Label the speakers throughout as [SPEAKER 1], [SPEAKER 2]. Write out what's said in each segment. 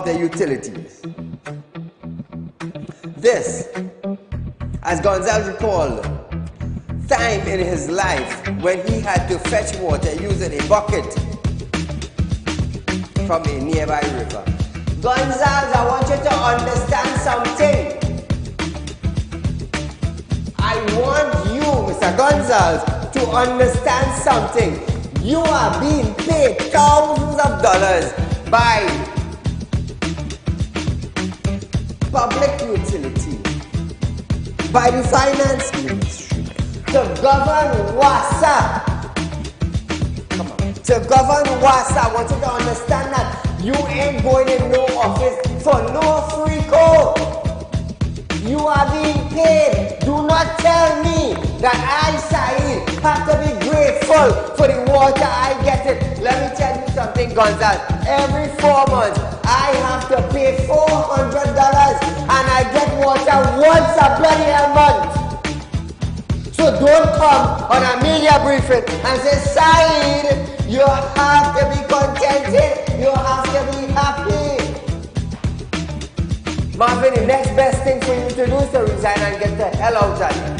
[SPEAKER 1] the utilities. This, as Gonzalez recalled, time in his life when he had to fetch water using a bucket from a nearby river. Gonzalez, I want you to understand something. I want you, Mr. Gonzalez, to understand something. You are being paid thousands of dollars by public utility, by the finance ministry, to govern WASA. Come on. To govern WASA, I want you to understand that you ain't going in no office for no free code. You are being paid. Do not tell me that I, Saeed, have to be grateful for the water I get it. Let me tell you something, Gonzalez. Every 4 months, I have to pay $400 and I get water once a bloody month. So don't come on a media briefing and say, Saeed, you have to be contented. You have to be happy. Marvin, the next best thing for you to do is to resign and get the hell out of here.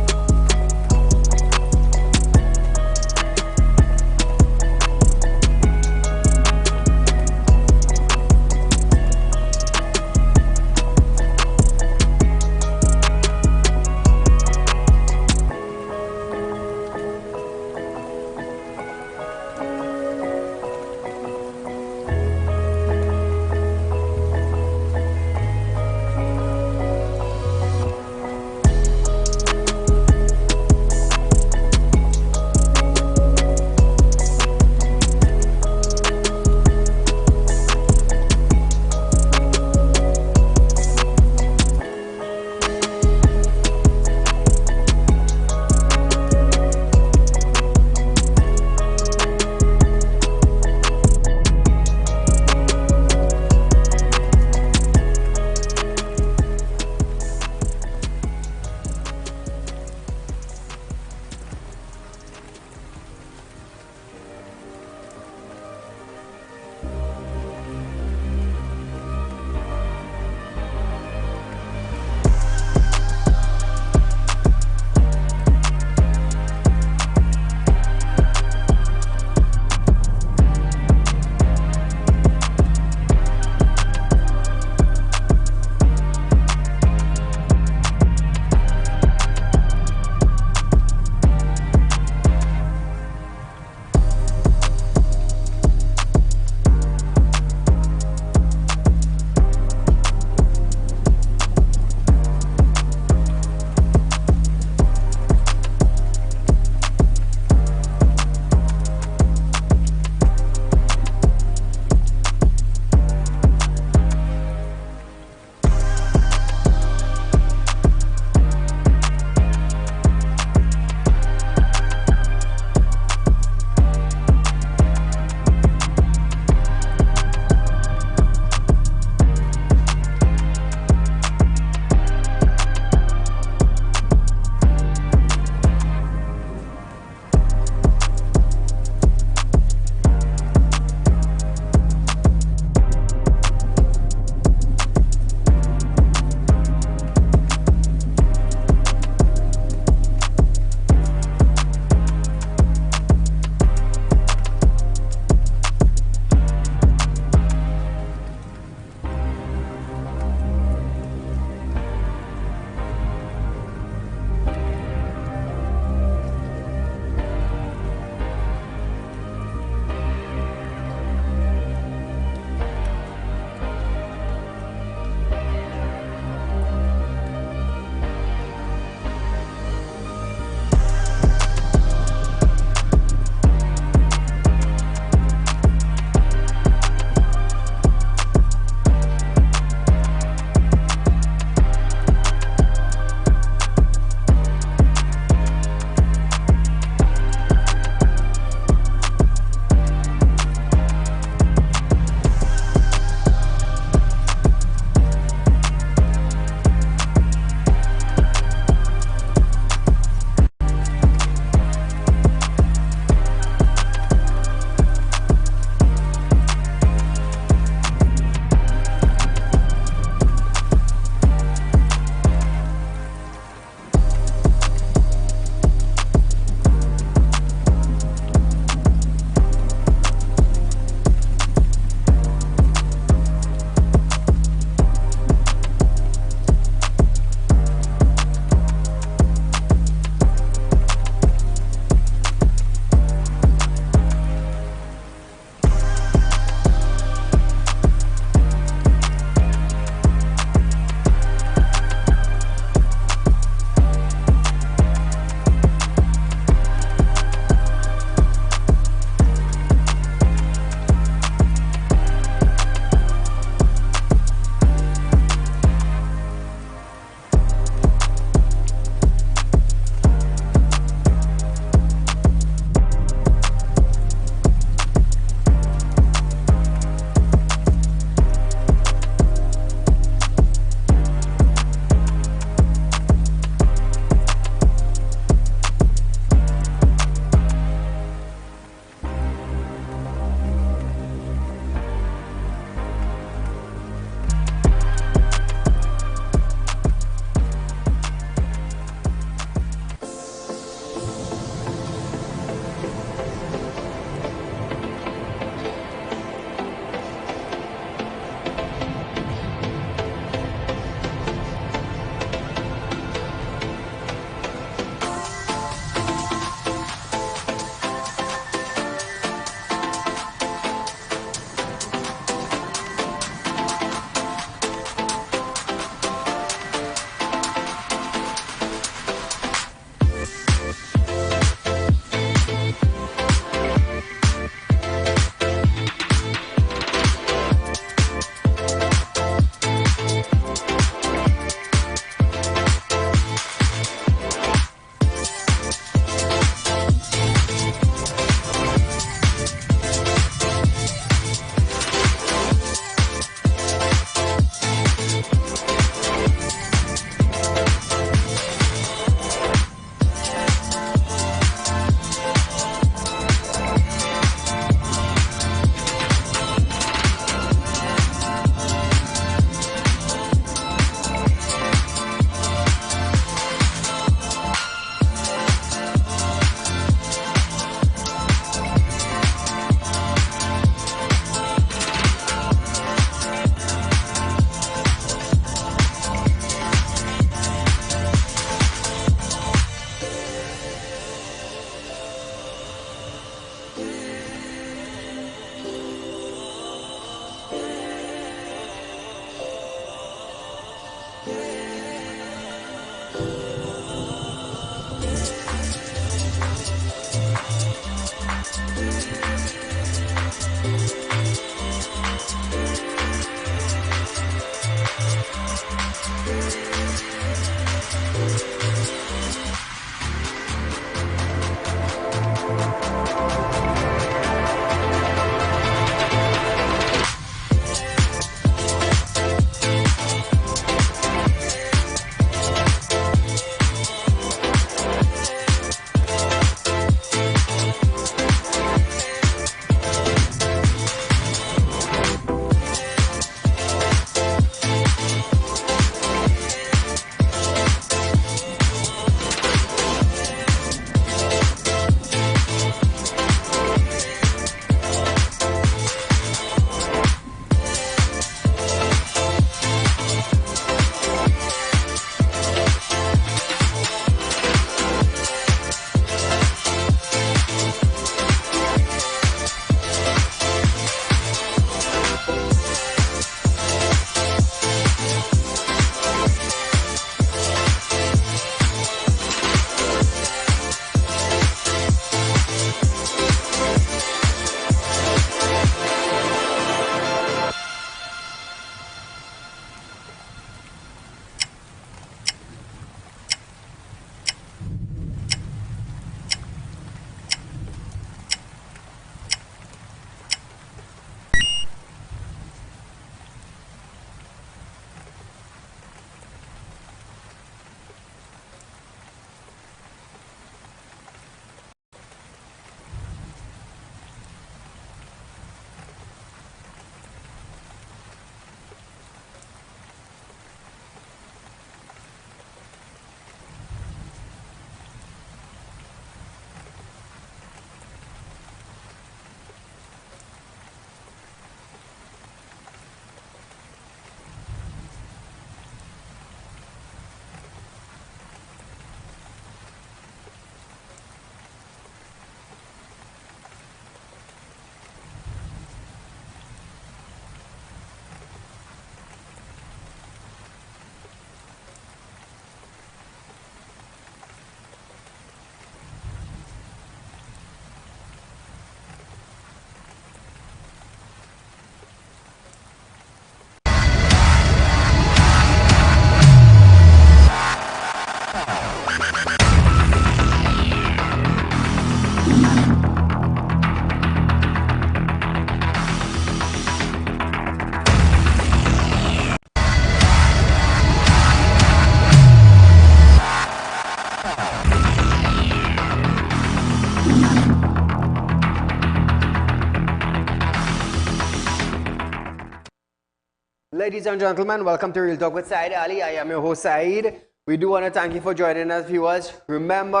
[SPEAKER 1] Ladies and gentlemen, welcome to Real Talk with Saieed Ali. I am your host Saeed. We do want to thank you for joining us, viewers. Remember,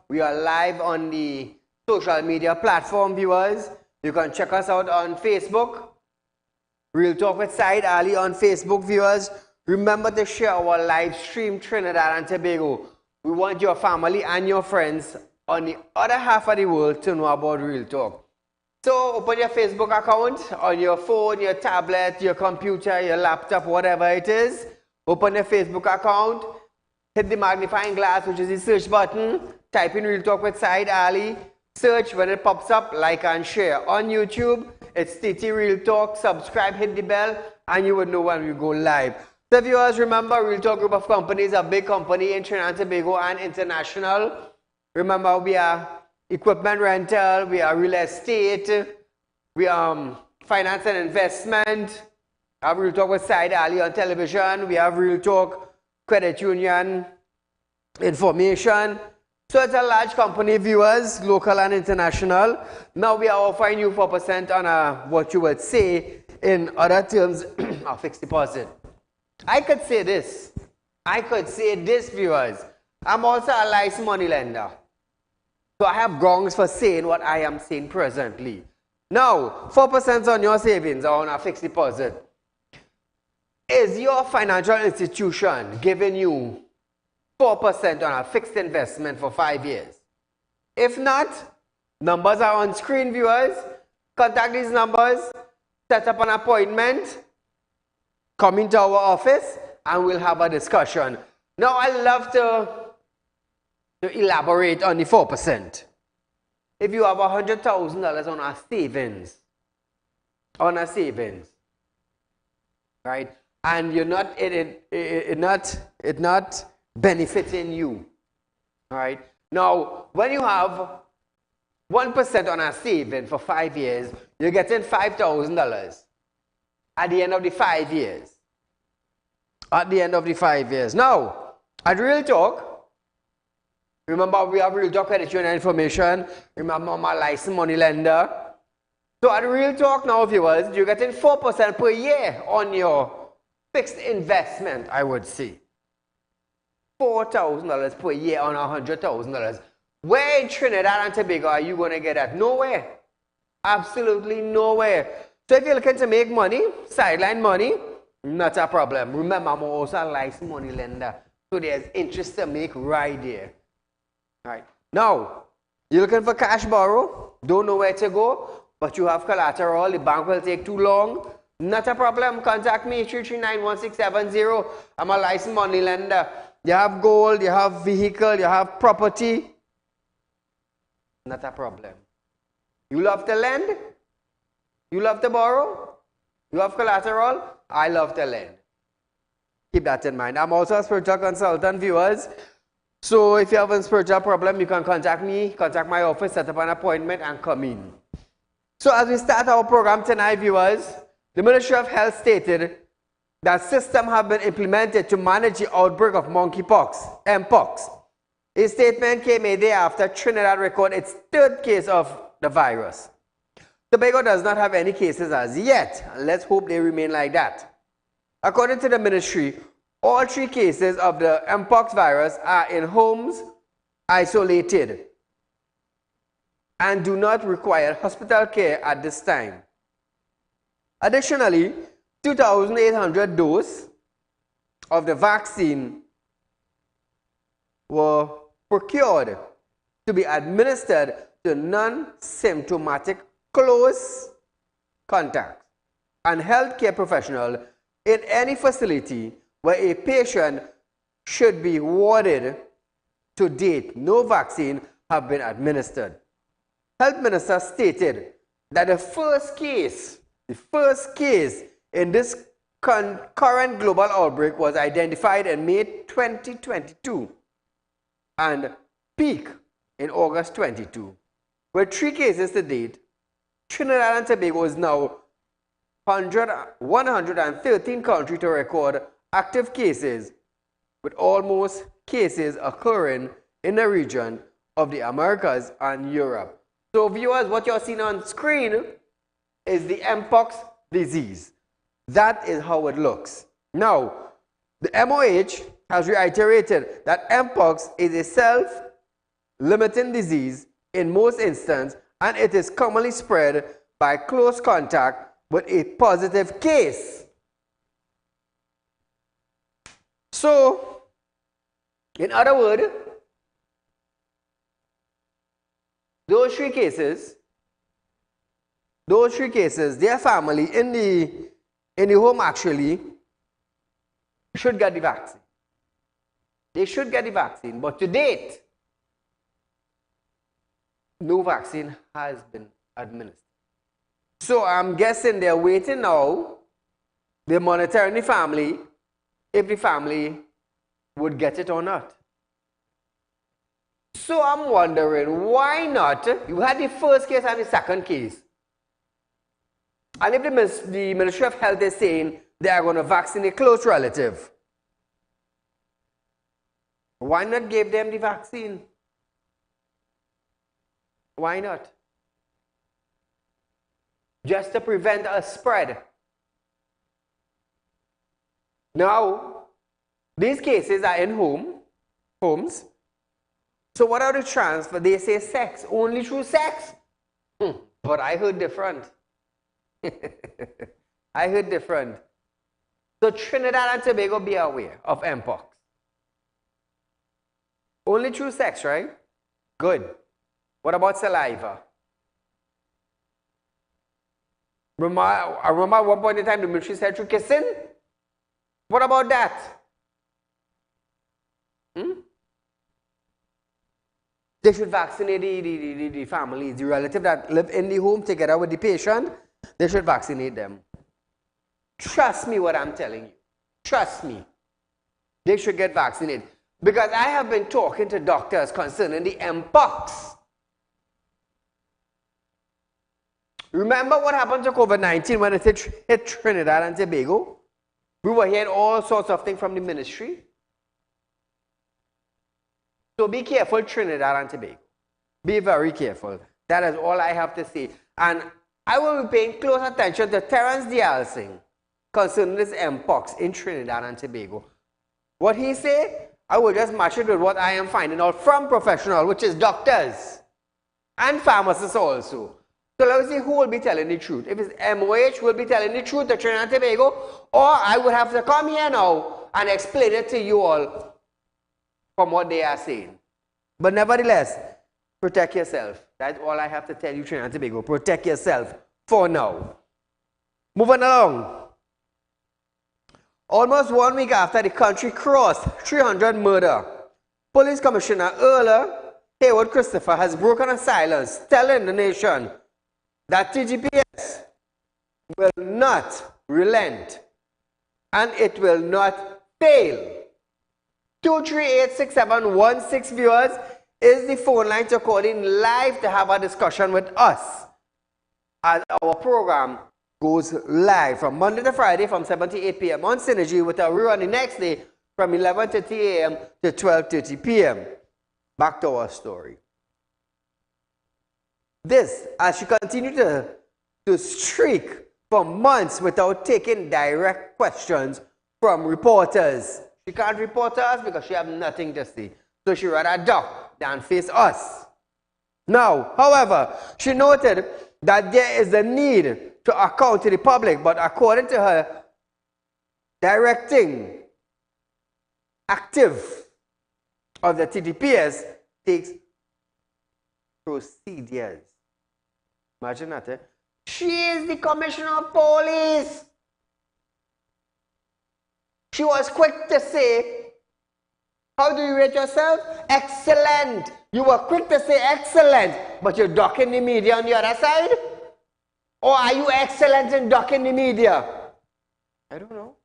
[SPEAKER 1] we are live on the social media platform, viewers. You can check us out on Facebook. Real Talk with Saieed Ali on Facebook, viewers. Remember to share our live stream, Trinidad and Tobago. We want your family and your friends on the other half of the world to know about Real Talk. So open your Facebook account on your phone, your tablet, your computer, your laptop, whatever it is. Open your Facebook account, hit the magnifying glass, which is the search button, type in Real Talk with Saieed Ali, search. When it pops up, like and share. On YouTube, it's TT Real Talk. Subscribe, hit the bell, and you would know when we go live. So viewers, remember, Real Talk Group of Companies, a big company in Trinidad and Tobago and international. Remember, we are equipment rental, we are real estate, we are finance and investment. We have Real Talk with Saieed Ali on television. We have Real Talk Credit Union Information. So it's a large company, viewers, local and international. Now we are offering you 4% on what you would say in other terms, a fixed deposit. I could say this, viewers. I'm also a licensed money lender. So I have grounds for saying what I am saying presently. Now, 4% on your savings or on a fixed deposit. Is your financial institution giving you 4% on a fixed investment for 5 years? If not, numbers are on screen, viewers. Contact these numbers, set up an appointment, come into our office, and we'll have a discussion. Now, I love to elaborate on the 4%. If you have $100,000 on a savings, right, and you're not it not benefiting you, all right. Now, when you have 1% on a saving for 5 years, you're getting $5,000 at the end of the 5 years. Now, at Real Talk, remember, we have Real Talk Credit Union Information. Remember, I'm a licensed money lender. So at Real Talk now, viewers, you're getting 4% per year on your fixed investment, I would say. $4,000 per year on $100,000. Where in Trinidad and Tobago are you going to get that? Nowhere. Absolutely nowhere. So if you're looking to make money, sideline money, not a problem. Remember, I'm also a licensed money lender. So there's interest to make right there. Right. Now, you're looking for cash borrow, don't know where to go, but you have collateral, the bank will take too long. Not a problem. Contact me, 339-1670. I'm a licensed money lender. You have gold, you have vehicle, you have property. Not a problem. You love to lend? You love to borrow? You have collateral? I love to lend. Keep that in mind. I'm also a spiritual consultant, viewers. So if you have a spiritual problem, you can contact me, contact my office, set up an appointment, and come in. So as we start our program tonight, viewers, the Ministry of Health stated that systems have been implemented to manage the outbreak of monkeypox, Mpox. A statement came a day after Trinidad recorded its third case of the virus. Tobago does not have any cases as yet, and let's hope they remain like that. According to the ministry, all 3 cases of the Mpox virus are in homes, isolated, and do not require hospital care at this time. Additionally, 2,800 doses of the vaccine were procured to be administered to non-symptomatic close contacts and healthcare professionals in any facility where a patient should be warded. To date, no vaccine have been administered. Health Minister stated that the first case in this current global outbreak was identified in May 2022 and peaked in August 22. With 3 cases to date, Trinidad and Tobago is now 113 countries to record active cases, with almost cases occurring in the region of the Americas and Europe. So viewers, what you're seeing on screen is the Mpox disease. That is how it looks. Now, the MOH has reiterated that Mpox is a self-limiting disease in most instances, and it is commonly spread by close contact with a positive case. So, in other words, those three cases, their family in the home actually should get the vaccine. They should get the vaccine, but to date, no vaccine has been administered. So I'm guessing they're waiting now. They're monitoring the family, if the family would get it or not. So I'm wondering, why not? You had the first case and the second case. And if the Ministry of Health is saying they are going to vaccinate a close relative, why not give them the vaccine? Why not? Just to prevent a spread. Now, these cases are in homes. So what are the transfer? They say sex, only through sex. But I heard different. I heard different. So Trinidad and Tobago, be aware of Mpox. Only through sex, right? Good. What about saliva? I remember at one point in time the military said through kissing. What about that? They should vaccinate the families, the relatives that live in the home together with the patient. They should vaccinate them. Trust me what I'm telling you. Trust me. They should get vaccinated. Because I have been talking to doctors concerning the Mpox. Remember what happened to COVID-19 when it hit Trinidad and Tobago? We were hearing all sorts of things from the ministry. So be careful, Trinidad and Tobago. Be very careful. That is all I have to say. And I will be paying close attention to Terence Dialsing concerning this Mpox in Trinidad and Tobago. What he said, I will just match it with what I am finding out from professionals, which is doctors and pharmacists also. So let us see who will be telling the truth. If it's MOH, will be telling the truth to Trinidad and Tobago, or I would have to come here now and explain it to you all from what they are saying. But nevertheless, protect yourself. That's all I have to tell you, Trinidad and Tobago. Protect yourself for now. Moving along. Almost 1 week after the country crossed 300 murder, Police Commissioner Earl Haywood Christopher has broken a silence, telling the nation that TGPS will not relent and it will not fail. 2386716 viewers is the phone line to call in live to have a discussion with us as our program goes live from Monday to Friday from 7 to 8 p.m. on Synergy, with a rerun the next day from 11:30 a.m. to 12:30 p.m. Back to our story. This, as she continued to streak for months without taking direct questions from reporters. She can't report to us because she has nothing to say. So she rather duck than face us. Now, however, she noted that there is a need to account to the public, but according to her, directing active of the TTPS takes procedures. Imagine that, eh? She is the Commissioner of Police. She was quick to say, how do you rate yourself? Excellent. You were quick to say excellent, but you're ducking the media on the other side? Or are you excellent in ducking the media? I don't know.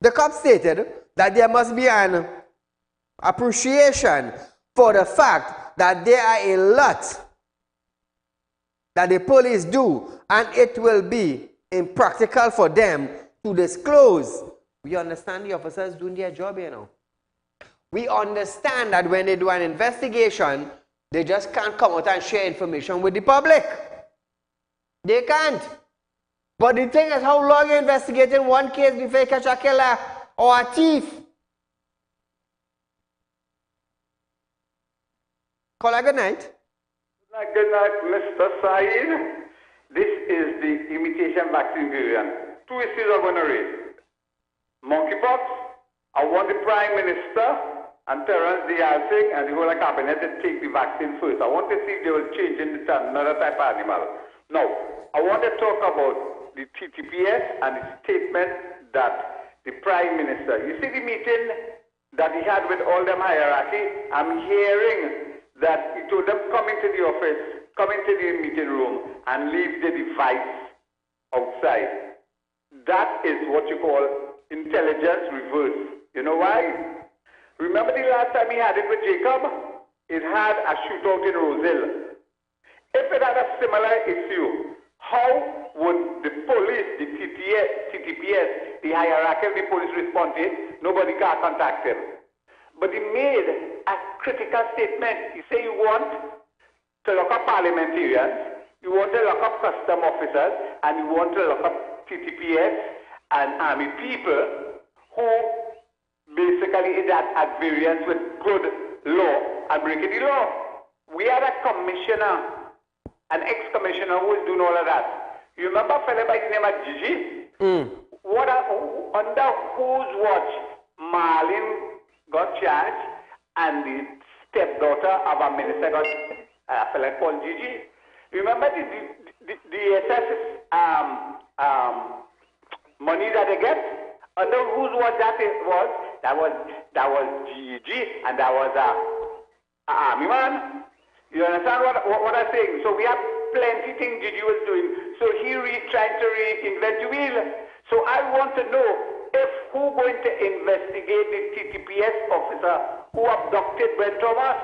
[SPEAKER 1] The cop stated that there must be an appreciation for the fact that there are a lot that the police do, and it will be impractical for them to disclose. We understand the officers doing their job, you know. We understand that when they do an investigation, they just can't come out and share information with the public. They can't. But the thing is, how long you investigating one case before you catch a killer or a thief? Call a good night.
[SPEAKER 2] Good night, Mr. Saeed. This is the imitation vaccine variant. Two issues I'm going to raise. Monkeypox. I want the Prime Minister and Terence Dialsing and the whole cabinet to take the vaccine first. I want to see if they will change into another type of animal. Now, I want to talk about the TTPS and the statement that the Prime Minister, you see the meeting that he had with all them hierarchy? I'm hearing that he told them come into the office, come into the meeting room and leave the device outside. That is what you call intelligence reverse. You know why? Remember the last time he had it with Jacob? It had a shootout in Roseville. If it had a similar issue, how would the police, the TTPS, the hierarchy of the police respond to it? Nobody can contact him. But he made a critical statement. He said you want to lock up parliamentarians, you want to lock up custom officers, and you want to lock up TTPS and army people who basically is at variance with good law and breaking the law. We had a commissioner, an ex-commissioner who was doing all of that. You remember a fellow by the name of Gigi? Under whose watch Marlin got charged and the stepdaughter of a minister got a fellow called Gigi? You remember the SS money that they get? Under whose watch that was? That was Gigi and that was a army man. You understand what I'm saying? So we have plenty things Gigi was doing. So he trying to reinvent the wheel. So I want to know if who going to investigate the TTPS officer who abducted Brent Thomas,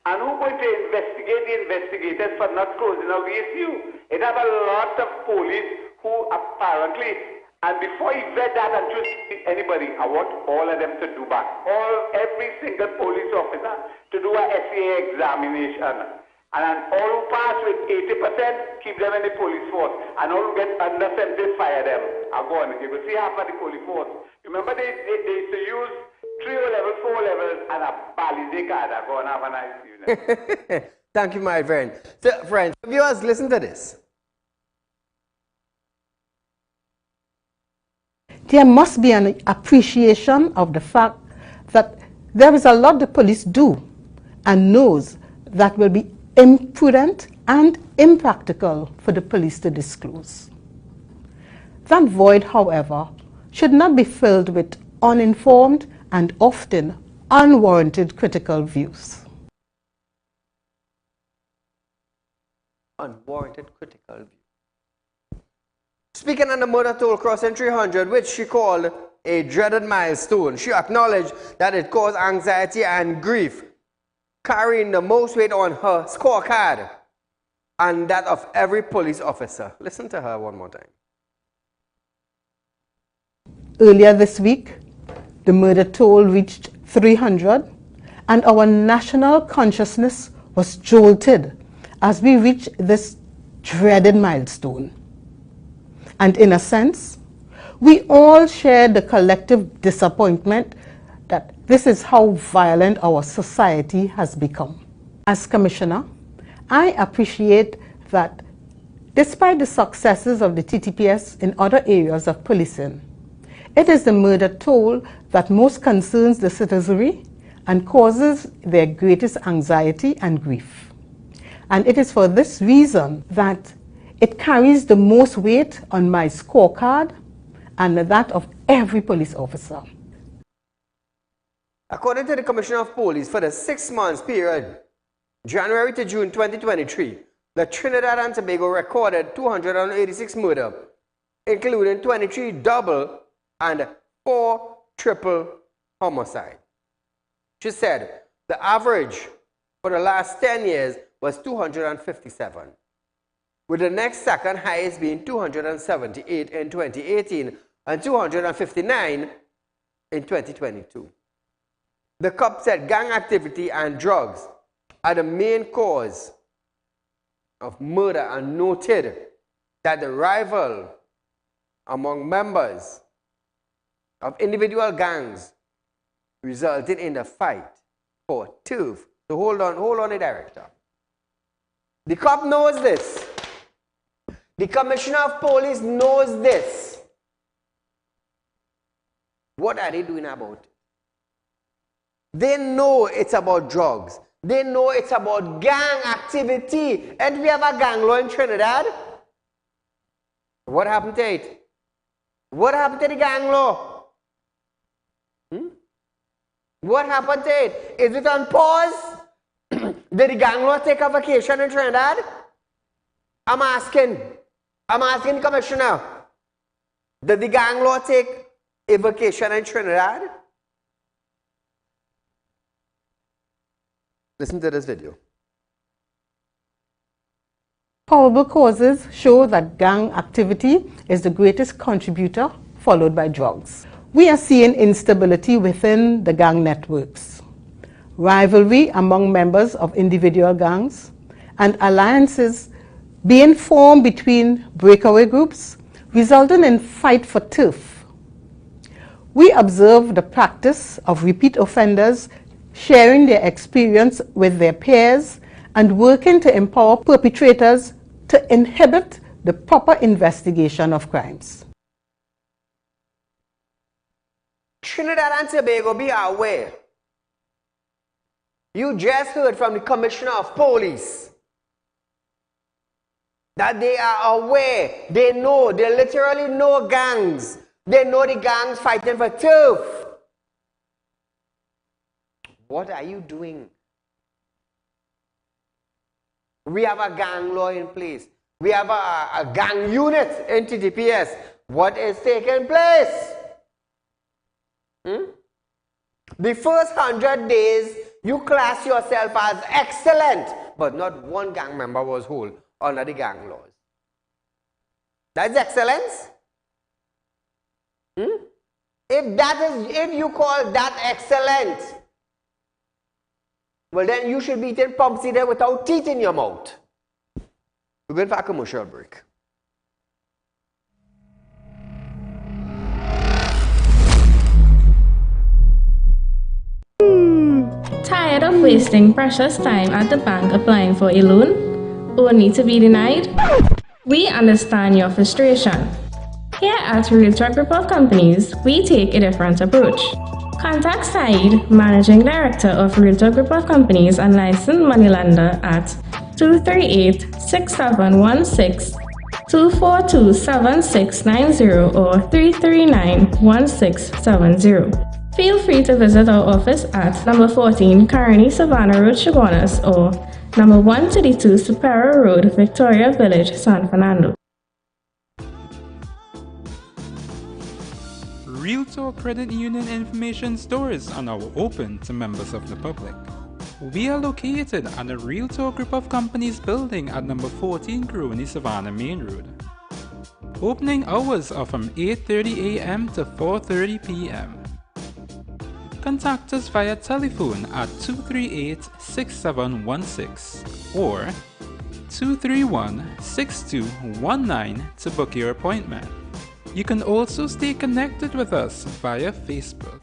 [SPEAKER 2] and who going to investigate the investigators for not closing out the issue. It have a lot of police who apparently. And before you vet that and choose anybody, I want all of them to do back. Every single police officer to do a SAA examination. And all who pass with 80%, keep them in the police force. And all who get under 70, fire them. I go on. You will see half of the police force. Remember they used to use 3 levels, 4 levels, and a balize card. I go on, have a nice evening.
[SPEAKER 1] Thank you, my friend. So, friends, viewers, listen to this.
[SPEAKER 3] There must be an appreciation of the fact that there is a lot the police do and knows that will be imprudent and impractical for the police to disclose. That void, however, should not be filled with uninformed and often unwarranted critical views.
[SPEAKER 1] Unwarranted critical views. Speaking on the murder toll crossing 300, which she called a dreaded milestone, she acknowledged that it caused anxiety and grief, carrying the most weight on her scorecard and that of every police officer. Listen to her one more time.
[SPEAKER 3] Earlier this week, the murder toll reached 300, and our national consciousness was jolted as we reached this dreaded milestone. And in a sense, we all share the collective disappointment that this is how violent our society has become. As Commissioner, I appreciate that despite the successes of the TTPS in other areas of policing, it is the murder toll that most concerns the citizenry and causes their greatest anxiety and grief. And it is for this reason that it carries the most weight on my scorecard and that of every police officer.
[SPEAKER 1] According to the Commissioner of Police, for the 6 months period, January to June 2023, the Trinidad and Tobago recorded 286 murders, including 23 double and 4 triple homicides. She said the average for the last 10 years was 257. With the next second highest being 278 in 2018 and 259 in 2022. The COP said gang activity and drugs are the main cause of murder and noted that the rival among members of individual gangs resulted in a fight for turf. So hold on, the director. The cop knows this. The commissioner of police knows this. What are they doing about it? They know it's about drugs. They know it's about gang activity. And we have a gang law in Trinidad. What happened to it? What happened to the gang law? What happened to it? Is it on pause? Did the gang law take a vacation in Trinidad? I'm asking the commissioner. Did the gang law take a vacation in Trinidad? Listen to this video.
[SPEAKER 3] Probable causes show that gang activity is the greatest contributor, followed by drugs. We are seeing instability within the gang networks, rivalry among members of individual gangs, and alliances being formed between breakaway groups, resulting in fight for turf. We observe the practice of repeat offenders sharing their experience with their peers and working to empower perpetrators to inhibit the proper investigation of crimes.
[SPEAKER 1] Trinidad and Tobago, be aware. You just heard from the commissioner of police that they are aware, they know, they literally know gangs. They know the gangs fighting for turf. What are you doing? We have a gang law in place. We have a gang unit in TTPS. What is taking place? The first 100 days, you class yourself as excellent, but not one gang member was whole under the gang laws. That's excellence? If you call that excellent, well then you should be eating pumpkin there without teeth in your mouth. We're going for a commercial break.
[SPEAKER 4] Tired of wasting precious time at the bank applying for a loan, only to be denied? We understand your frustration. Here at Realtalk Group of Companies, we take a different approach. Contact Saieed, Managing Director of Realtalk Group of Companies and licensed moneylender at 238-6716, 242-7690 or 339-1670. Feel free to visit our office at number 14 Carney Savannah Road, Chaguanas, or number 132 Superior Road, Victoria Village, San Fernando.
[SPEAKER 5] Realtalk Credit Union information stores are now open to members of the public. We are located at the Realtalk Group of Companies building at number 14 Carney Savannah Main Road. Opening hours are from 8:30 a.m. to 4:30 p.m. Contact us via telephone at 238-6716 or 231-6219 to book your appointment. You can also stay connected with us via Facebook.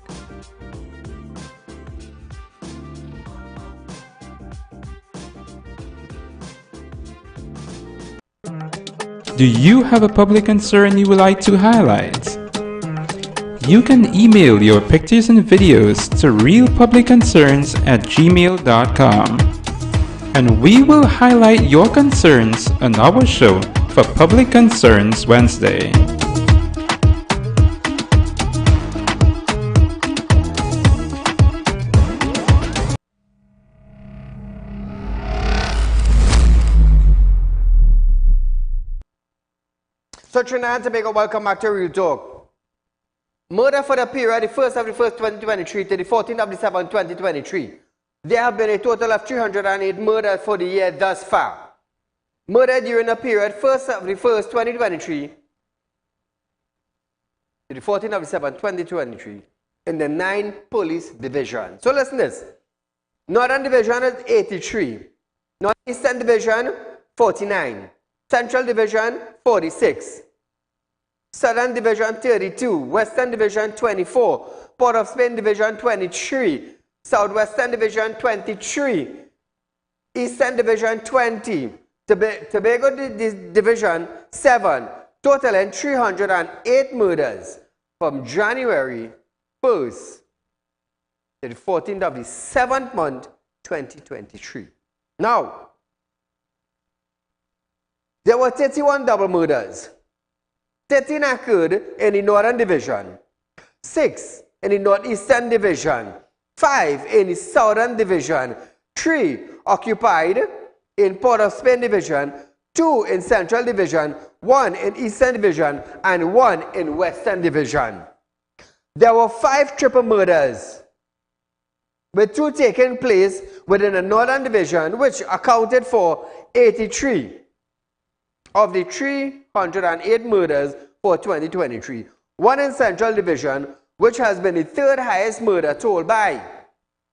[SPEAKER 5] Do you have a public concern you would like to highlight? You can email your pictures and videos to realpublicconcerns@gmail.com and we will highlight your concerns on our show for Public Concerns Wednesday.
[SPEAKER 1] So Trinidad and Tobago, welcome back to Real Talk. Murder for the period, the 1st of the 1st, 2023 to the 14th of the 7th, 2023. There have been a total of 308 murders for the year thus far. Murder during the period 1st of the 1st, 2023 to the 14th of the 7th, 2023 in the 9 police divisions. So listen to this. Northern Division is 83. Northeastern Division, 49. Central Division, 46. Southern Division 32, Western Division 24, Port of Spain Division 23, Southwestern Division 23, Eastern Division 20, Tobago Division 7, totaling 308 murders from January 1st to the 14th of the 7th month, 2023. Now, there were 31 double murders. 13 occurred in the Northern Division, 6 in the Northeastern Division, 5 in the Southern Division, 3 occupied in Port of Spain Division, 2 in Central Division, 1 in Eastern Division, and 1 in Western Division. There were 5 triple murders, with 2 taking place within the Northern Division, which accounted for 83 of the 308 murders for 2023. 1 in Central Division, which has been the 3rd highest murder toll by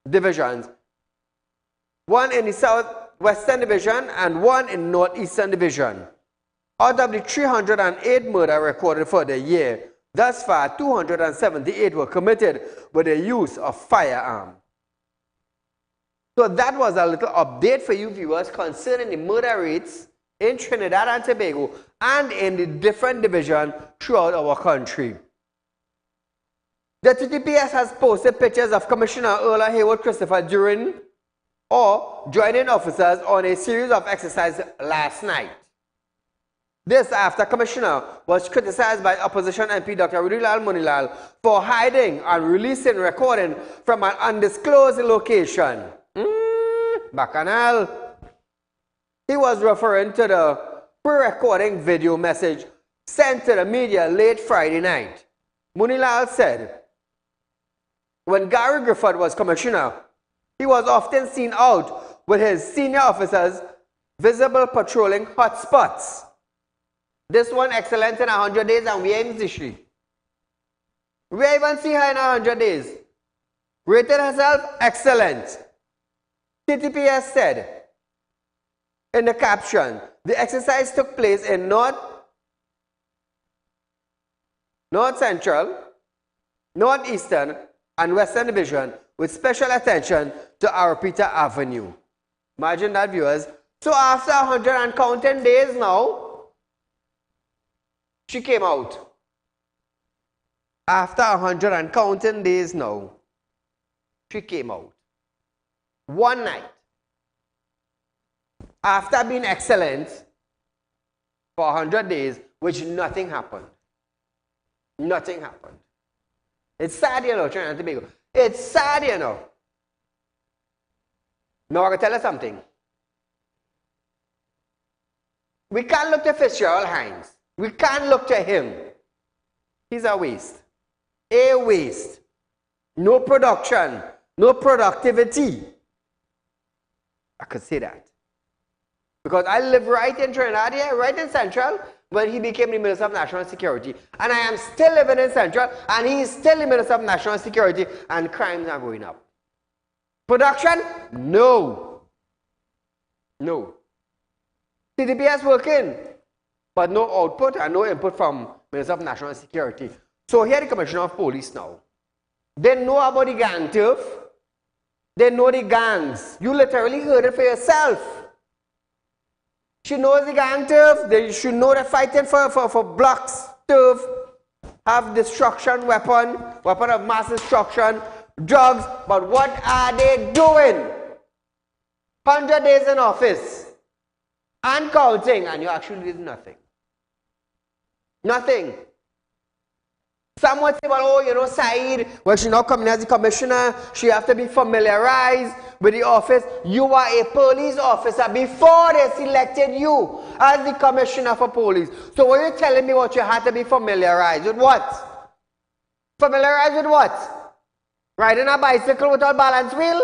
[SPEAKER 1] divisions. 1 in the Southwestern Division and 1 in Northeastern Division. Out of the 308 murders recorded for the year, thus far 278 were committed with the use of firearm. So that was a little update for you viewers concerning the murder rates in Trinidad and Tobago and in the different divisions throughout our country. The TTPS has posted pictures of Commissioner Earl Haywood Christopher during or joining officers on a series of exercises last night. This after Commissioner was criticized by opposition MP Dr. Rudilal Munilal for hiding and releasing recording from an undisclosed location. Bacchanal. He was referring to the pre-recording video message sent to the media late Friday night. Munilal said, when Gary Griffith was commissioner, he was often seen out with his senior officers visible patrolling hotspots. This one excellent in 100 days and we ain't see she. We even see her in 100 days. Rated herself excellent. TTPS said in the caption, the exercise took place in North Central, Northeastern, and Western Division with special attention to Arapita Avenue. Imagine that, viewers. So after 100 and counting days now, she came out. After 100 and counting days now, she came out. One night. After being excellent for 100 days, which nothing happened. Nothing happened. It's sad, you know, Trinidad and Tobago. It's sad, you know. Now I can tell you something. We can't look to Fitzgerald Hines. We can't look to him. He's a waste. A waste. No production. No productivity. I could say that. Because I live right in Trinidad here, right in Central, when he became the Minister of National Security. And I am still living in Central, and he is still the Minister of National Security, and crimes are going up. Production? No. No. TTPS working, but no output and no input from Minister of National Security. So here the Commissioner of Police now. They know about the gang turf. They know the gangs. You literally heard it for yourself. She knows the gang turf. They should know they're fighting for blocks, turf, have destruction weapon of mass destruction, drugs. But what are they doing? 100 days in office and counting, and you actually did nothing. Nothing. Some would say, well, oh, you know, Saieed, well, she's not coming as the commissioner. She have to be familiarized with the office. You are a police officer before they selected you as the commissioner for police. So what are you telling me what you had to be familiarized with what? Familiarized with what? Riding a bicycle without balance wheel?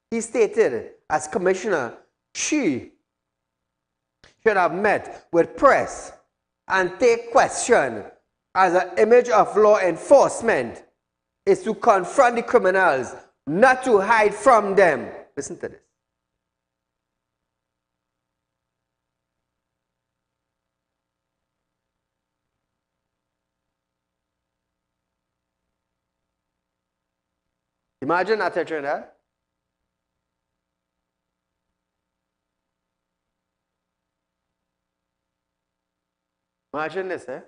[SPEAKER 1] He stated, as commissioner, she should have met with press and take question as an image of law enforcement is to confront the criminals, not to hide from them. Listen to this. Imagine that, Trinidad. Imagine this, eh?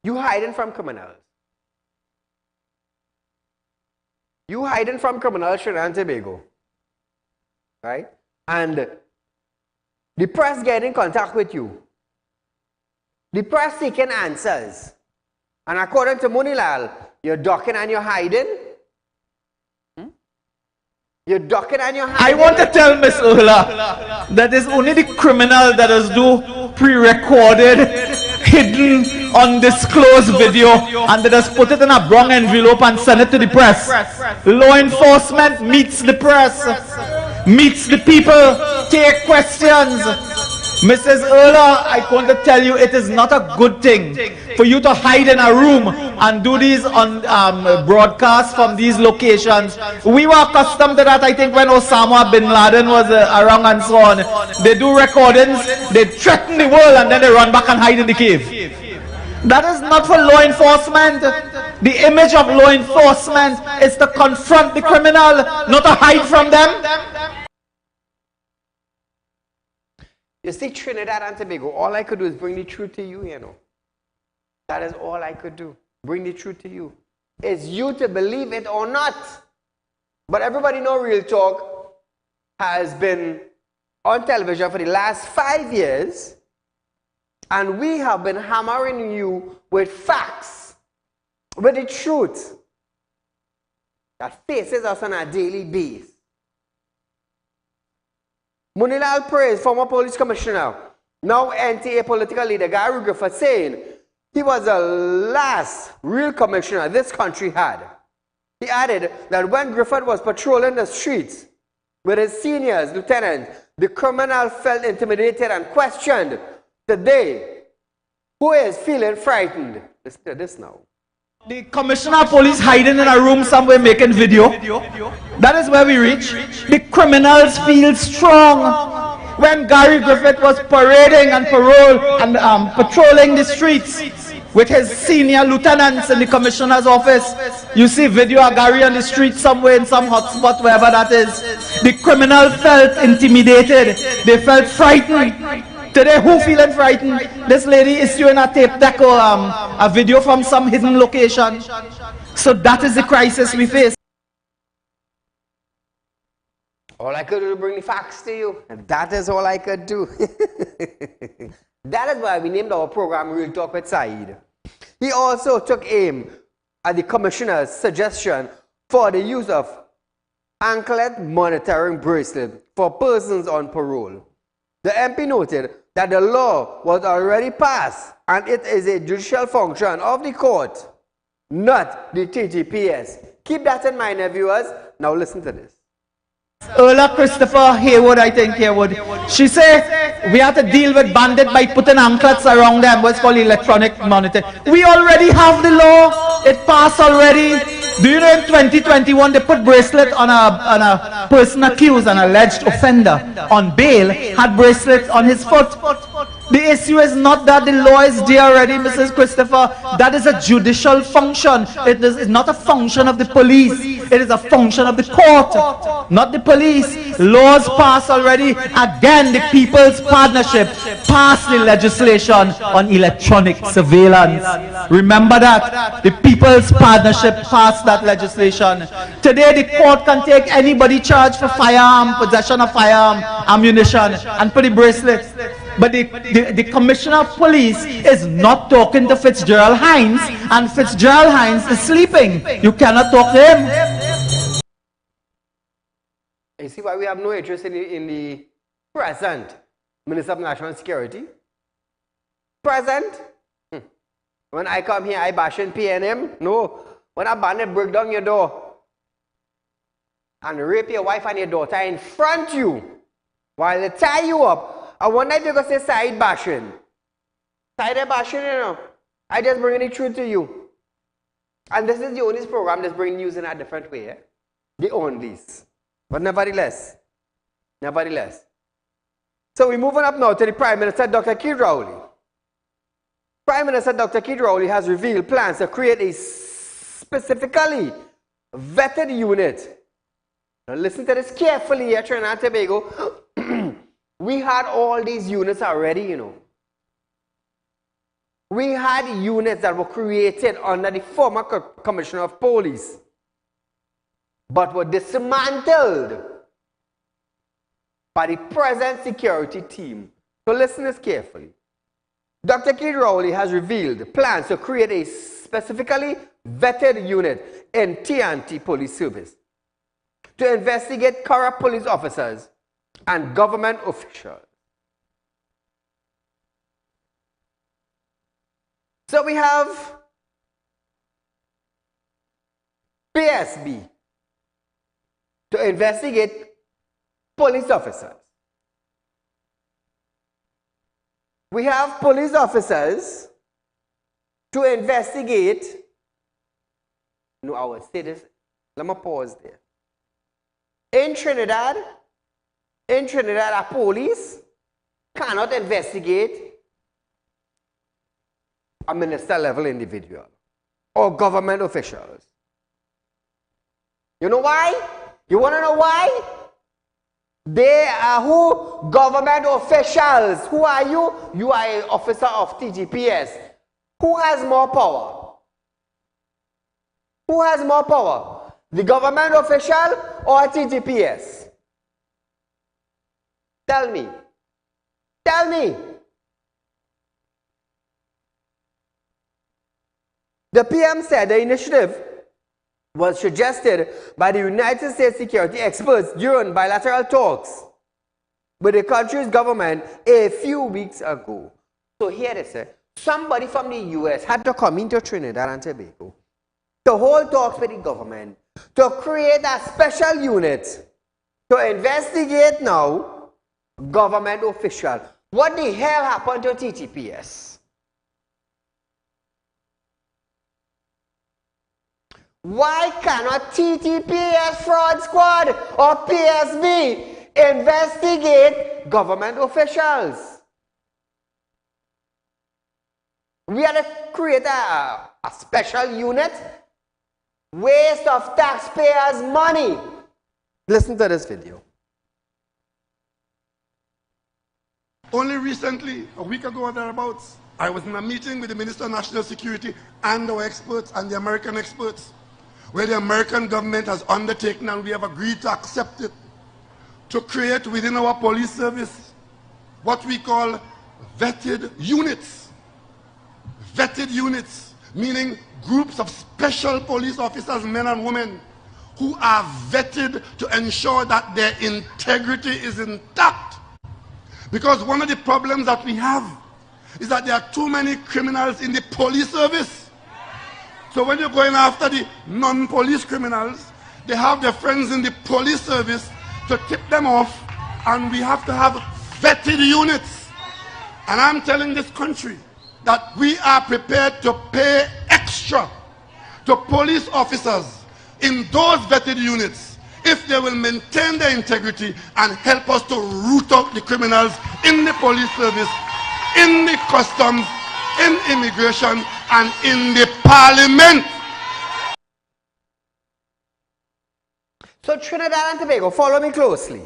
[SPEAKER 1] You hiding from criminals. You hiding from criminals, Trinidad and Tobago. Right? And the press get in contact with you. The press seeking answers. And according to Munilal, you're ducking and you're hiding. You're ducking and you're hiding.
[SPEAKER 6] I want to tell Miss Ola that it's only the criminal that does do pre-recorded, hidden, undisclosed video and they just put it in a brown envelope and send it to the press. Law enforcement meets the press, meets the people, take questions. Mrs. Ola, I want to tell you it is not a good thing for you to hide in a room and do these on broadcasts from these locations. We were accustomed to that, I think, when Osama bin Laden was around and so on. They do recordings, they threaten the world and then they run back and hide in the cave. That is not for law enforcement. The image of law enforcement is to confront the criminal, not to hide from them.
[SPEAKER 1] You see, Trinidad and Tobago, all I could do is bring the truth to you, you know. That is all I could do. Bring the truth to you. It's you to believe it or not. But everybody know Real Talk has been on television for the last 5 years. And we have been hammering you with facts, with the truth that faces us on a daily basis. Munilal praised former police commissioner, now NTA political leader Gary Griffith, saying he was the last real commissioner this country had. He added that when Griffith was patrolling the streets with his seniors, lieutenants, the criminal felt intimidated and questioned. Today, who is feeling frightened? Listen to this now.
[SPEAKER 6] The commissioner of police hiding in a room somewhere making video. That is where we reach. The criminals feel strong. When Gary Griffith was parading and patrolling the streets with his senior lieutenants in the commissioner's office, you see video of Gary on the street somewhere in some hotspot, wherever that is. The criminals felt intimidated. They felt frightened. Today, who feeling frightened? This lady is issuing a tape deck or a video from some hidden location. So that is the crisis we face.
[SPEAKER 1] All I could do is bring the facts to you. And that is all I could do. That is why we named our program Real Talk with Saieed. He also took aim at the commissioner's suggestion for the use of anklet monitoring bracelet for persons on parole. The MP noted that the law was already passed and it is a judicial function of the court, not the TTPS. Keep that in mind, viewers. Now listen to this.
[SPEAKER 6] Ola Christopher Haywood, I think Haywood. She said we have to deal with bandits by putting anklets around them, what's called electronic monitoring. We already have the law. It passed already. Do you know in 2021 they put bracelet on a person accused, an alleged offender on bail, had bracelets on his foot. The issue is not that the law is there already, Mrs. Christopher. That is a judicial function. It is not a function of the police. It is a function of the court, not the police. Laws passed already. Again, the People's Partnership passed the legislation on electronic surveillance. Remember that. The People's Partnership passed that legislation. Today, the court can take anybody charged for firearm, possession of firearm, ammunition, and put the bracelet. But the Commissioner of Police is not talking to Fitzgerald Hines, and Fitzgerald Hines is sleeping. You cannot talk to him.
[SPEAKER 1] You see why we have no interest in the present Minister of National Security? Present? When I come here, I bash in PNM? No. When a bandit break down your door and rape your wife and your daughter in front of you while they tie you up, and one night you go say side bashing. Side bashing, you know. I just bring the truth to you. And this is the only program that's bringing news in a different way. Eh? The onlys. But nevertheless. So we're moving up now to the Prime Minister, Dr. Saieed Ali. Prime Minister Dr. Saieed Ali has revealed plans to create a specifically vetted unit. Now listen to this carefully here, Trinidad and Tobago. We had all these units already, you know. We had units that were created under the former Commissioner of Police, but were dismantled by the present security team. So listen to this carefully. Dr. Saieed Ali has revealed plans to create a specifically vetted unit in T&T Police Service to investigate corrupt police officers and government officials. So we have PSB to investigate police officers. We have police officers to investigate. No, I will say this. Let me pause there. In Trinidad, a police cannot investigate a minister level individual or government officials. You know why? You want to know why? They are who? Government officials. Who are you? You are an officer of TGPS. Who has more power? Who has more power? The government official or TGPS? Tell me. Tell me. The PM said the initiative was suggested by the United States security experts during bilateral talks with the country's government a few weeks ago. So here they say, somebody from the US had to come into Trinidad and Tobago to hold talks with the government to create a special unit to investigate now government officials. What the hell happened to TTPS? Why cannot TTPS Fraud Squad or PSB investigate government officials? We had to create a special unit. Waste of taxpayers' money. Listen to this video.
[SPEAKER 7] Only recently, a week ago or thereabouts, I was in a meeting with the Minister of National Security and our experts and the American experts, where the American government has undertaken, and we have agreed to accept it, to create within our police service what we call vetted units. Vetted units, meaning groups of special police officers, men and women, who are vetted to ensure that their integrity is intact. Because one of the problems that we have is that there are too many criminals in the police service. So when you're going after the non-police criminals, they have their friends in the police service to tip them off, and we have to have vetted units. And I'm telling this country that we are prepared to pay extra to police officers in those vetted units if they will maintain their integrity and help us to root out the criminals in the police service, in the customs, in immigration, and in the parliament.
[SPEAKER 1] So Trinidad and Tobago, follow me closely.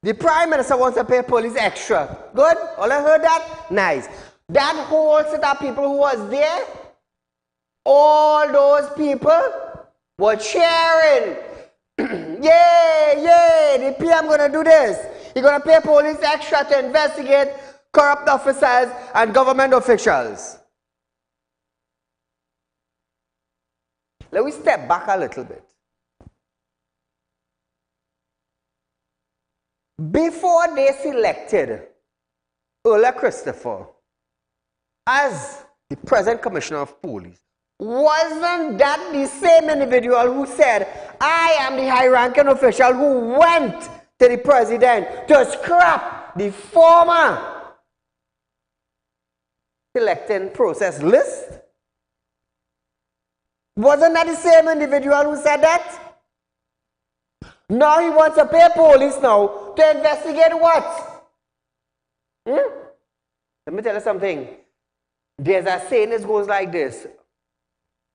[SPEAKER 1] The Prime Minister wants to pay police extra. Good? All I heard that? Nice. That whole set of people who was there, all those people were cheering. Yay, the PM going to do this. He's going to pay police extra to investigate corrupt officers and government officials. Let me step back a little bit. Before they selected Ola Christopher as the present Commissioner of Police, wasn't that the same individual who said, I am the high-ranking official who went to the president to scrap the former selecting process list? Wasn't that the same individual who said that? Now he wants to pay police now to investigate what? Let me tell you something. There's a saying that goes like this.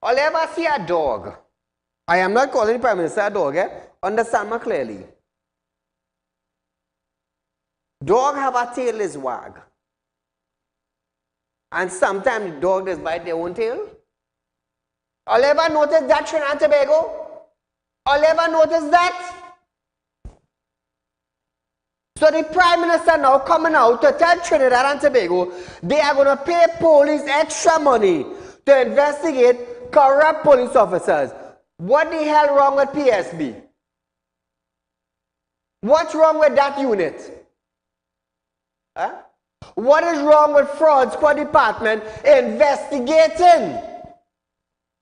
[SPEAKER 1] I'll ever see a dog. I am not calling the Prime Minister a dog, eh? Understand me clearly. Dog have a tail is wag. And sometimes the dog does bite their own tail. I'll ever notice that, Trinidad and Tobago? I'll ever notice that? So the Prime Minister now coming out to tell Trinidad and Tobago they are going to pay police extra money to investigate corrupt police officers. What the hell wrong with PSB? What's wrong with that unit? Huh? What is wrong with Fraud Squad Department investigating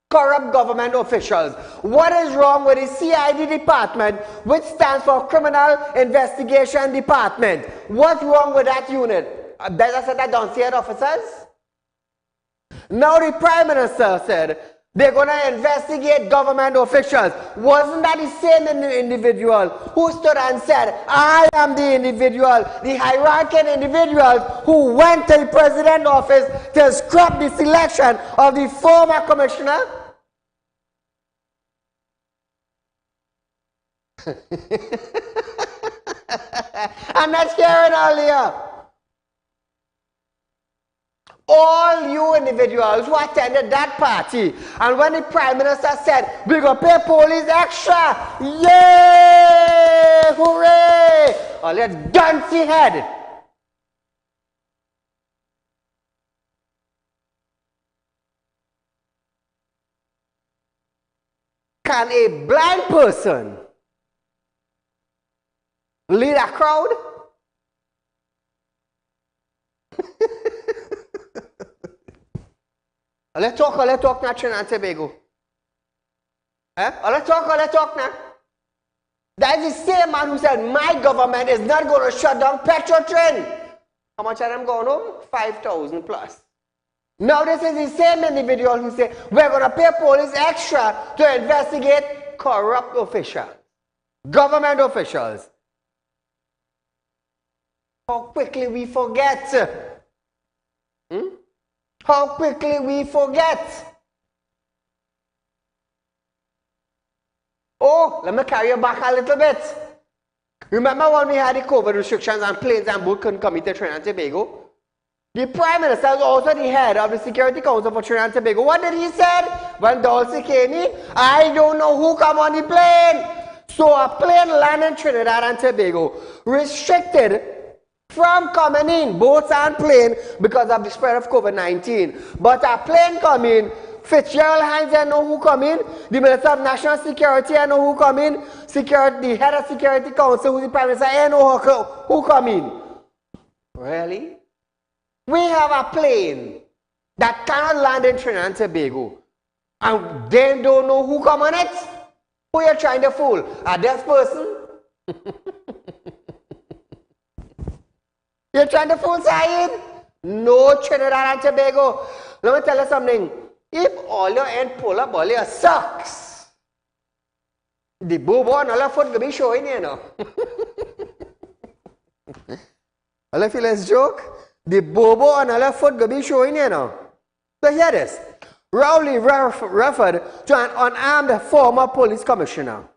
[SPEAKER 1] corrupt government officials? What is wrong with the CID department, which stands for Criminal Investigation Department? What's wrong with that unit? Better said that don't see it, officers. Now the Prime Minister said they're going to investigate government officials. Wasn't that the same individual who stood and said, I am the individual, the hierarchical individual who went to the president's office to scrap the selection of the former commissioner? I'm not scaring earlier. All you individuals who attended that party, and when the Prime Minister said, we're going to pay police extra, yay, hooray, oh, let's dance your head. Can a blind person lead a crowd? Let's talk now, Trinidad and Tobago. Let's talk now. That is the same man who said, my government is not going to shut down Petrotrin. How much are them going home? 5,000 plus. Now this is the same individual who said, we're going to pay police extra to investigate corrupt officials, government officials. How quickly we forget. How quickly we forget. Oh, let me carry you back a little bit. Remember when we had the COVID restrictions and planes and boats couldn't come into Trinidad and Tobago? The Prime Minister is also the head of the Security Council for Trinidad and Tobago. What did he say when Dulce came in? I don't know who come on the plane. So a plane landed in Trinidad and Tobago, restricted from coming in, boats and plane, because of the spread of COVID-19. But a plane come in, Fitzgerald Hines, I know who come in, the Minister of National Security, I know who come in, the head of Security Council, who the Prime Minister, I know who come in. Really? We have a plane that cannot land in Trinidad and Tobago, and they don't know who come on it? Who are you trying to fool? A deaf person? You're trying to fool Saieed? No, Trinidad and Tobago. Let me tell you something. If all your end pull up all your socks, the bobo on all your foot will be showing you know. All of you let's joke. The bobo on all your foot will be showing you know. So hear this. Rowley referred to an unarmed former police commissioner,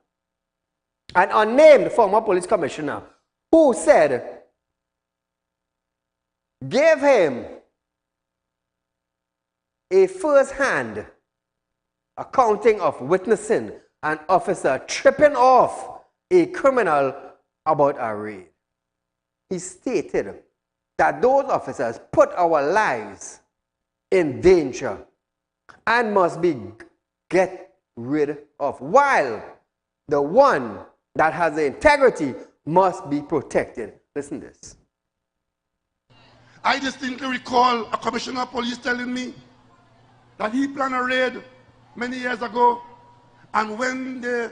[SPEAKER 1] an unnamed former police commissioner, who said, gave him a first-hand accounting of witnessing an officer tripping off a criminal about a raid. He stated that those officers put our lives in danger and must be get rid of, while the one that has the integrity must be protected. Listen to this.
[SPEAKER 7] I distinctly recall a commissioner of police telling me that he planned a raid many years ago, and when they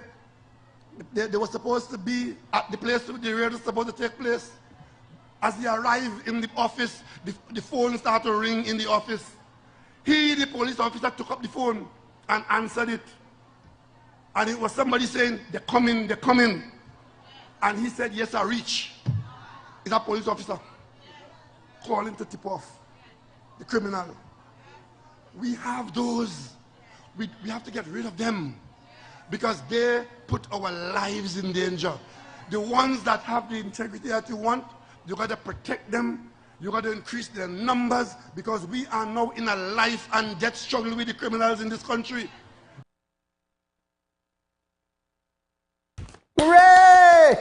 [SPEAKER 7] were supposed to be at the place where the raid was supposed to take place, as they arrived in the office, the phone started to ring in the office. He, the police officer, took up the phone and answered it. And it was somebody saying, they're coming, they're coming. And he said, yes, I reach. He's a police officer calling to tip off the criminal. We have those. We have to get rid of them because they put our lives in danger. The ones that have the integrity that you want, you got to protect them. You got to increase their numbers because we are now in a life and death struggle with the criminals in this country.
[SPEAKER 1] Hooray!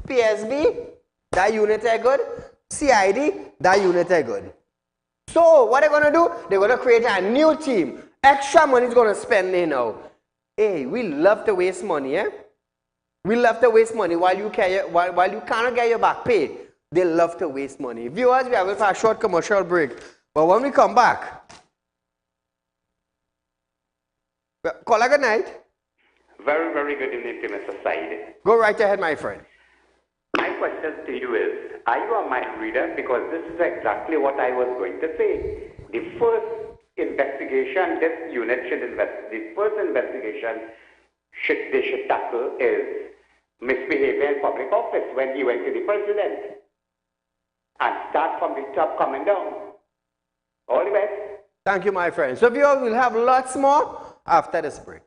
[SPEAKER 1] PSB, that unit are good. CID, that unit are good. So what they're going to do, they're going to create a new team. Extra money is going to spend there now. Hey, we love to waste money, eh? We love to waste money while you cannot get your back pay. They love to waste money. Viewers, we are going for a short commercial break. But when we come back, call a good night.
[SPEAKER 2] Very, very good evening to Mr. Saieed.
[SPEAKER 1] Go right ahead, my friend.
[SPEAKER 2] My question to you is, are you a mind reader? Because this is exactly what I was going to say. The first investigation this unit should the first investigation they should tackle is misbehavior in public office when he went to the president. And start from the top coming down. All the best.
[SPEAKER 1] Thank you, my friend. So viewers, we'll have lots more after this break.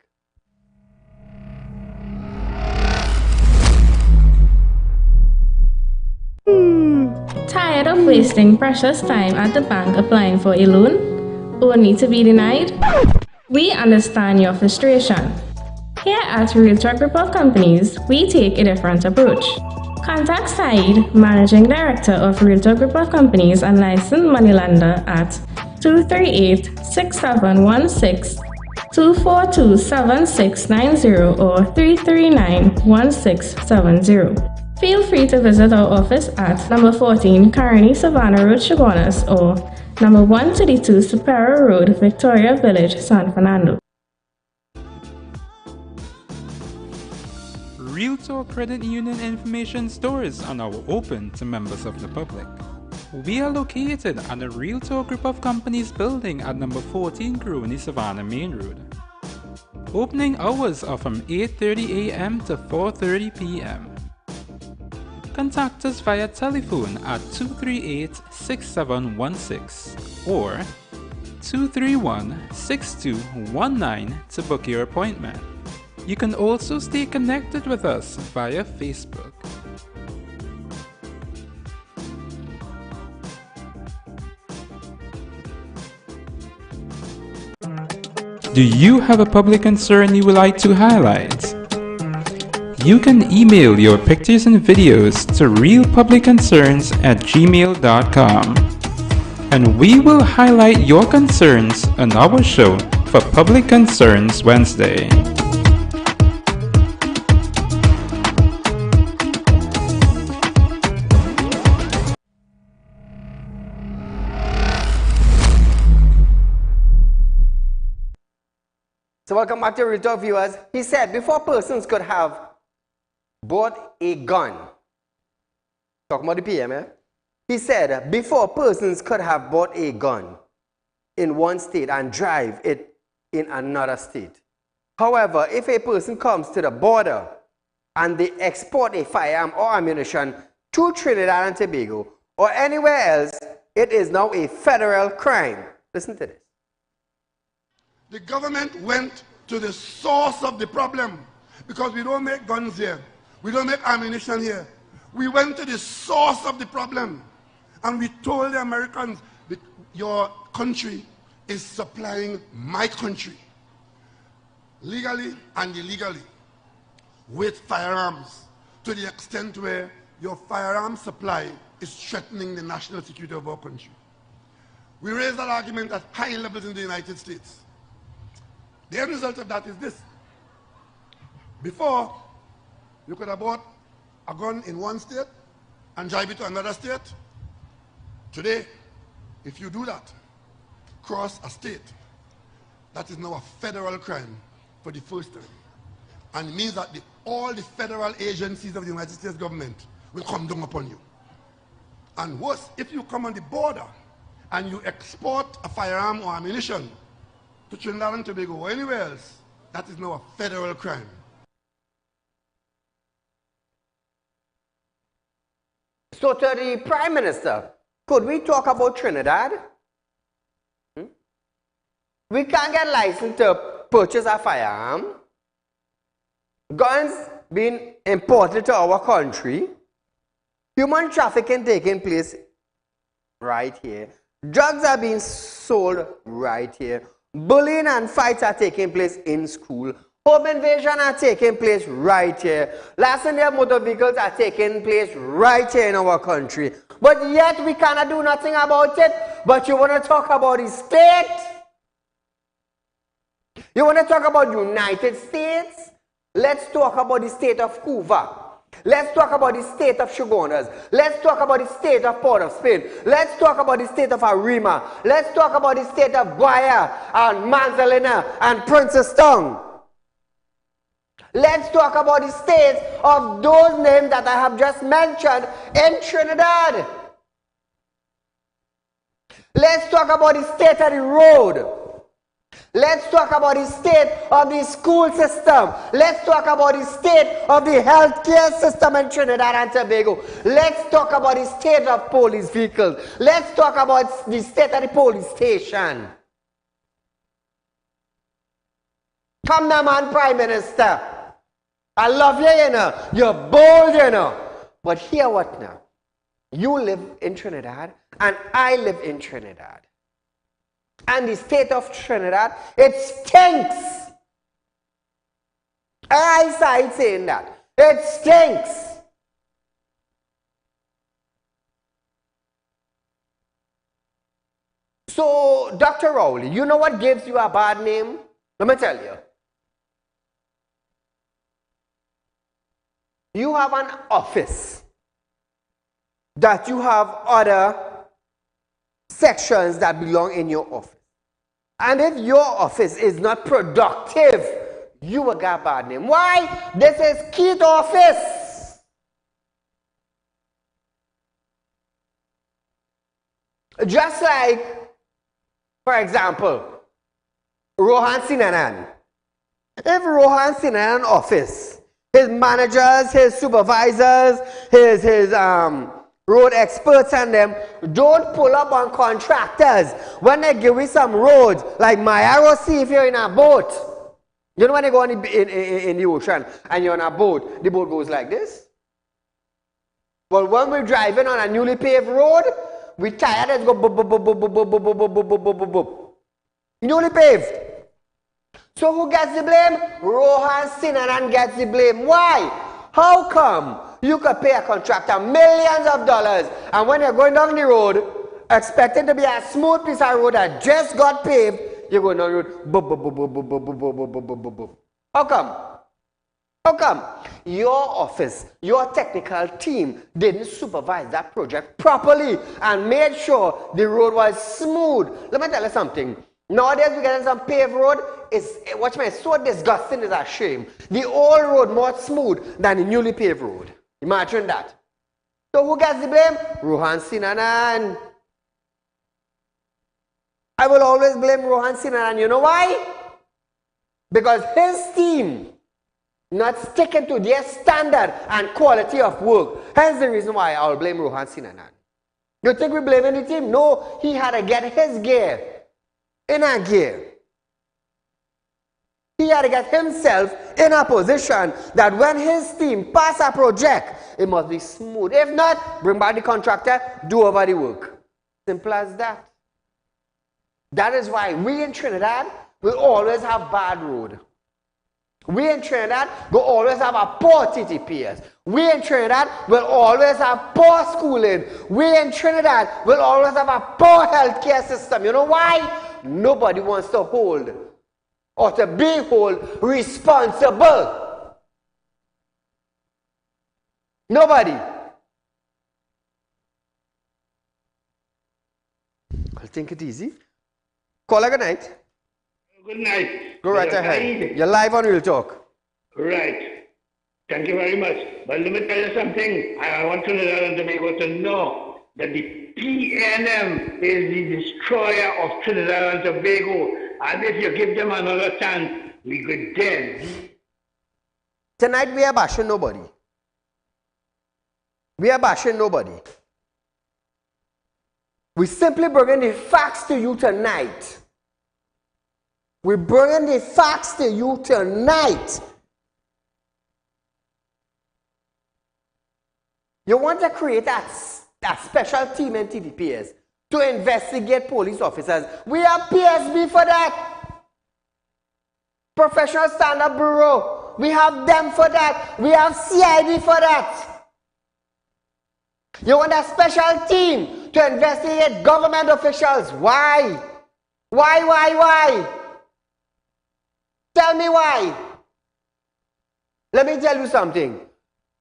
[SPEAKER 4] Tired of wasting precious time at the bank applying for a loan, only to be denied? We understand your frustration. Here at Realtalk Group of Companies, we take a different approach. Contact Saieed, Managing Director of Realtalk Group of Companies and licensed moneylender at 238-6716, 242-7690 or 339-1670. Feel free to visit our office at number 14 Carney Savannah Road, Chaguanas, or number 132 Superior Road, Victoria Village, San Fernando.
[SPEAKER 5] Realtalk Credit Union information stores are now open to members of the public. We are located at the Realtalk Group of Companies building at number 14 Crony Savannah Main Road. Opening hours are from 8:30 a.m. to 4:30 p.m. Contact us via telephone at 238-6716 or 231-6219 to book your appointment. You can also stay connected with us via Facebook. Do you have a public concern you would like to highlight? You can email your pictures and videos to realpublicconcerns@gmail.com and we will highlight your concerns on our show for Public Concerns Wednesday.
[SPEAKER 1] So welcome back to Real Talk, viewers. He said before persons could have bought a gun, talking about the PM, eh? He said before persons could have bought a gun in one state and drive it in another state. However, if a person comes to the border and they export a firearm or ammunition to Trinidad and Tobago or anywhere else, it is now a federal crime. Listen to this.
[SPEAKER 7] The government went to the source of the problem because we don't make guns here. We don't make ammunition here. We went to the source of the problem and we told the Americans that your country is supplying my country legally and illegally with firearms to the extent where your firearm supply is threatening the national security of our country. We raised that argument at high levels in the United States. The end result of that is this. Before, you could have bought a gun in one state and drive it to another state. Today, if you do that, cross a state, that is now a federal crime for the first time. And it means that all the federal agencies of the United States government will come down upon you. And worse, if you come on the border and you export a firearm or ammunition to Trinidad and Tobago or anywhere else, that is now a federal crime.
[SPEAKER 1] So to the Prime Minister, could we talk about Trinidad? We can't get license to purchase a firearm. Guns being imported to our country. Human trafficking taking place right here. Drugs are being sold right here. Bullying and fights are taking place in school. Home invasion are taking place right here. Larceny of motor vehicles are taking place right here in our country. But yet we cannot do nothing about it. But you want to talk about the state? You want to talk about United States? Let's talk about the state of Cuba. Let's talk about the state of Shogunas. Let's talk about the state of Port of Spain. Let's talk about the state of Arima. Let's talk about the state of Guaya and Manzanilla and Princeton. Let's talk about the states of those names that I have just mentioned in Trinidad. Let's talk about the state of the road. Let's talk about the state of the school system. Let's talk about the state of the healthcare system in Trinidad and Tobago. Let's talk about the state of police vehicles. Let's talk about the state of the police station. Come now, man, Prime Minister. I love you, you know. You're bold, you know. But hear what now? You live in Trinidad and I live in Trinidad. And the state of Trinidad, it stinks. I started saying that. It stinks. So, Dr. Rowley, you know what gives you a bad name? Let me tell you. You have an office that you have other sections that belong in your office. And if your office is not productive, you will get a bad name. Why? This is Keith's office. Just like, for example, Rohan Sinanan. If Rohan Sinanan office, his managers, his supervisors, his road experts and them don't pull up on contractors when they give you some roads, like Mayaro Sea if you're in a boat. You know when they go in the ocean and you're on a boat, the boat goes like this. Well, when we're driving on a newly paved road, we tired and go boop, boop, boop, boop, boop, boop, boop, boop, boop, boop, boop, boop. Newly paved. So who gets the blame? Rohan Sinanan gets the blame. Why? How come you could pay a contractor millions of dollars and when you're going down the road, expecting to be a smooth piece of road that just got paved, you're going down the road, boop, boop, boop, boop, boop, boop, boop, boop, boop, boop, boop, boop. How come? How come? Your office, your technical team didn't supervise that project properly and made sure the road was smooth. Let me tell you something. Nowadays we get some paved road. Watch me, it's so disgusting, it's a shame. The old road more smooth than the newly paved road. Imagine that. So who gets the blame? Rohan Sinanan. I will always blame Rohan Sinanan. You know why? Because his team not sticking to their standard and quality of work. Hence the reason why I will blame Rohan Sinanan. You think we blame the team? No, he had to get his gear in a gear. He had to get himself in a position that when his team pass a project, it must be smooth. If not, bring back the contractor, do over the work. Simple as that. That is why we in Trinidad will always have bad road. We in Trinidad will always have a poor TTPS. We in Trinidad will always have poor schooling. We in Trinidad will always have a poor healthcare system. You know why? Nobody wants to hold or to be held responsible. Nobody. I'll take it easy. Call her good night.
[SPEAKER 8] Good night.
[SPEAKER 1] Go right ahead. You're live on Real Talk.
[SPEAKER 8] Right. Thank you very much. But let me tell you something. I want Trinidad and Tobago to know that the PNM is the destroyer of Trinidad and Tobago. And if you give them another chance, we could then.
[SPEAKER 1] Tonight we are bashing nobody. We are bashing nobody. We simply bringing the facts to you tonight. We're bringing the facts to you tonight. You want to create that special team in TDPS to investigate police officers. We have PSB for that. Professional Standard Bureau. We have them for that. We have CID for that. You want a special team to investigate government officials. Why? Why? Tell me why. Let me tell you something.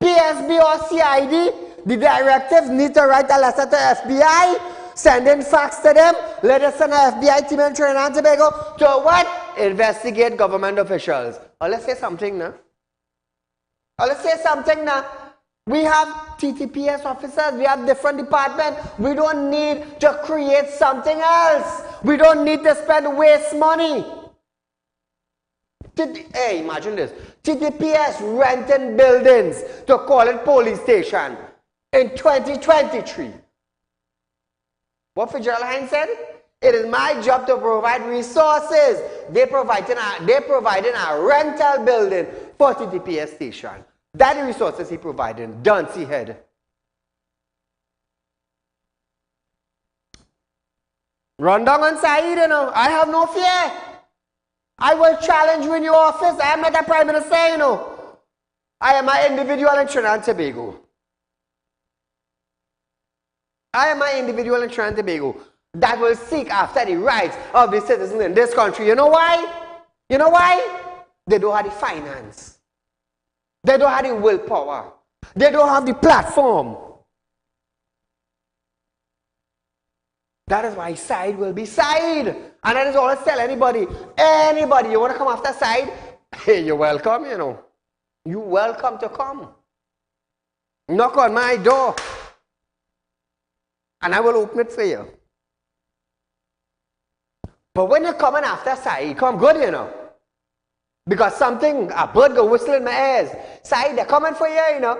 [SPEAKER 1] PSB or CID, the directives need to write a letter to FBI, send in facts to them, let us send an FBI team in Trinidad and Tobago to what? Investigate government officials. Oh, let's say something now. We have TTPS officers, we have different departments. We don't need to create something else. We don't need to spend waste money. Hey, imagine this. TTPS renting buildings to call it police station in 2023. What Fitzgerald Hines said? It is my job to provide resources. They providing a rental building for TTPS station. That is resources he providing. Don't see head. Run down on Saieed, you know. I have no fear. I will challenge you in your office. I am not a prime minister, you know. I am an individual in Trinidad and Tobago. That will seek after the rights of the citizens in this country. You know why? They don't have the finance. They don't have the willpower. They don't have the platform. That is why side will be side. And that is always tell anybody, you want to come after side? Hey, you're welcome, you know. You're welcome to come. Knock on my door. And I will open it for you. But when you're coming after side, come good, you know. Because a bird go whistling in my ears. Side, they're coming for you, you know.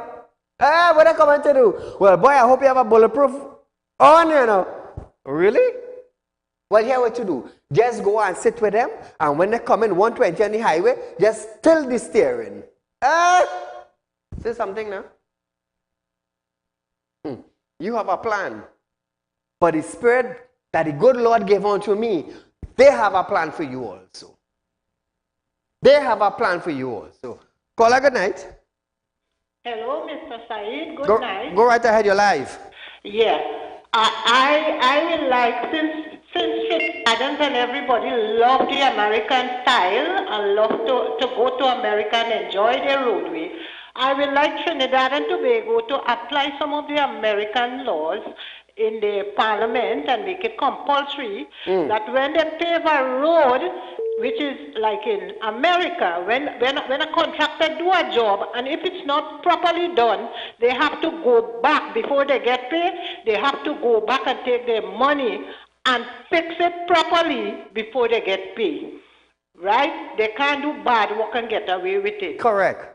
[SPEAKER 1] What are they coming to do? Well, boy, I hope you have a bulletproof on, you know. Really? Well, here what to do. Just go and sit with them, and when they come in 120 on the highway, just tilt the steering. Say something now. You have a plan. But the spirit that the good Lord gave unto me, they have a plan for you also. Call her good night.
[SPEAKER 9] Hello, Mr. Saeed. Good night.
[SPEAKER 1] Go right ahead, you're live.
[SPEAKER 9] Yeah. I would like, since Adams and everybody love the American style and love to go to America and enjoy their roadway, I would like Trinidad and Tobago to apply some of the American laws in the parliament and make it compulsory that when they pave a road, which is like in America, when a contractor do a job, and if it's not properly done, they have to go back before they get paid. They have to go back and take their money and fix it properly before they get paid. Right? They can't do bad work and get away with it.
[SPEAKER 1] Correct.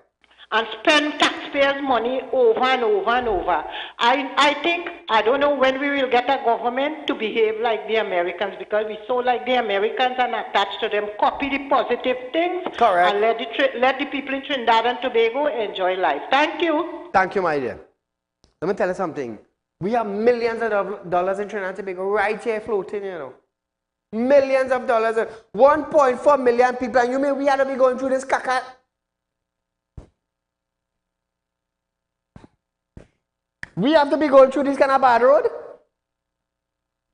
[SPEAKER 9] And spend taxpayers' money over and over and over. I don't know when we will get a government to behave like the Americans, because we so like the Americans and attached to them, copy the positive things.
[SPEAKER 1] Correct.
[SPEAKER 9] And let the people in Trinidad and Tobago enjoy life. Thank you.
[SPEAKER 1] Thank you, my dear. Let me tell you something. We have millions of dollars in Trinidad and Tobago right here floating, you know. Millions of dollars. 1.4 million people. And you mean we had to be going through this caca? We have to be going through this kind of bad road?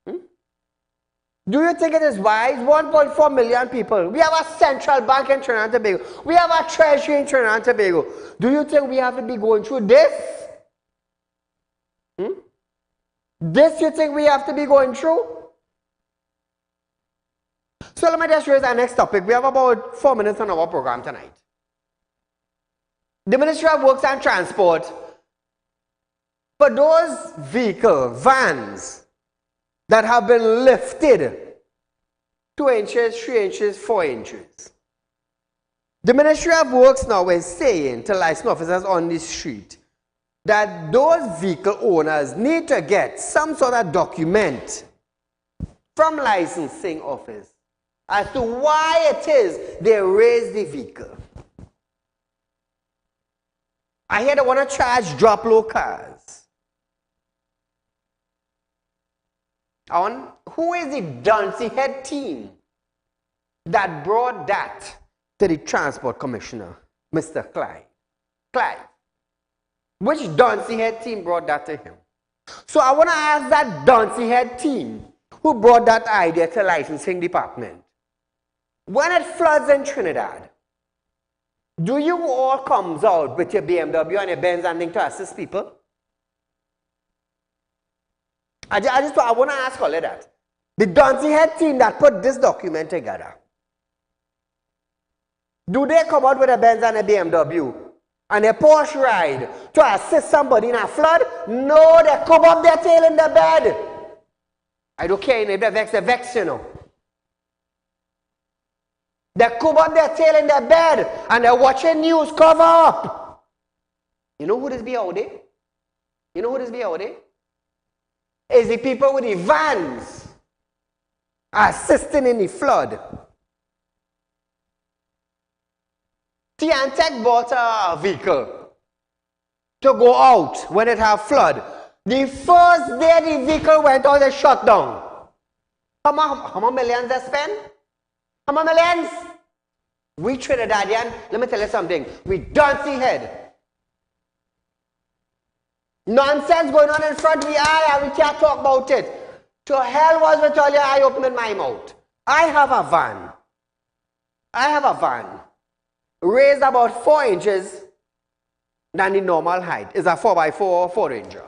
[SPEAKER 1] Do you think it is wise? 1.4 million people. We have a central bank in Trinidad and Tobago. We have a treasury in Trinidad and Tobago. Do you think we have to be going through this? This you think we have to be going through? So let me just raise our next topic. We have about 4 minutes on our program tonight. The Ministry of Works and Transport, for those vans that have been lifted 2 inches, 3 inches, 4 inches. The Ministry of Works now is saying to license officers on the street that those vehicle owners need to get some sort of document from licensing office as to why it is they raise the vehicle. I hear they want to charge drop low cars. Who is the Duncy head team that brought that to the Transport Commissioner, Mr. Clive? Which Duncy head team brought that to him? So I want to ask that Duncy head team who brought that idea to licensing department. When it floods in Trinidad, do you all come out with your BMW and your Benz and thing to assist people? I want to ask all of that. The Duncy head team that put this document together, do they come out with a Benz and a BMW and a Porsche ride to assist somebody in a flood? No, they come up their tail in the bed. I don't care if they vex, you know. They come up their tail in their bed and they're watching news cover up. You know who this be out there? You know who this be out there? Is the people with the vans assisting in the flood. Tiantec bought a vehicle to go out when it had flood. The first day the vehicle went out, they shut down. How many millions they spend? How many millions? We Trinidadian, let me tell you something. We don't see head. Nonsense going on in front of the eye and we can't talk about it. To hell was with all your eye opening my mouth. I have a van. Raised about 4 inches than the normal height. It's a 4x4 4-ranger.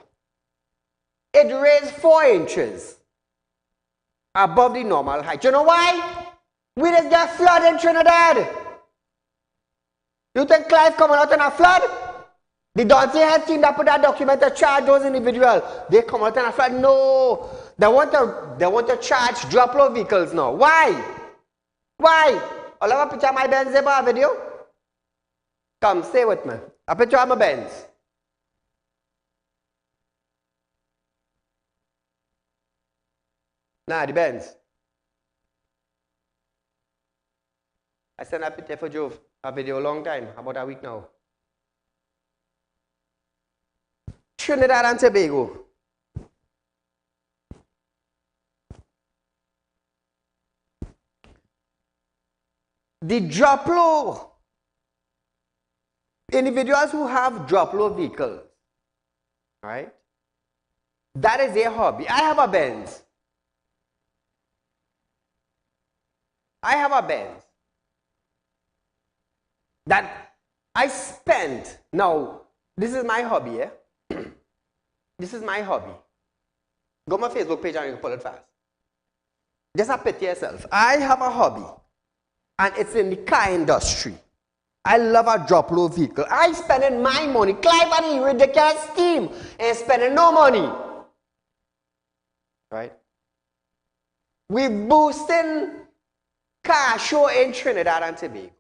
[SPEAKER 1] It raised 4 inches above the normal height. You know why? We just got flood in Trinidad. You think Clive coming out in a flood? The Duncy head team that put that document to charge those individuals, they come out in a flood? No. They want to charge drop low vehicles now. Why? Why? I'll have a picture of my Benz Zebra video. Come, stay with me. A picture of my Benz. Nah, the Benz. I sent a picture for Jove, a video a long time, about a week now. Trinidad and Tobago. The drop low, individuals who have drop low vehicles, right? That is their hobby. I have a Benz. That I spent, now, this is my hobby, eh? This is my hobby. Go on my Facebook page and you can pull it fast. Just a pity yourself. I have a hobby, and it's in the car industry. I love a drop low vehicle. I spending my money. Clive and he ridiculous team and spending no money. Right? We boosting car show in Trinidad and Tobago.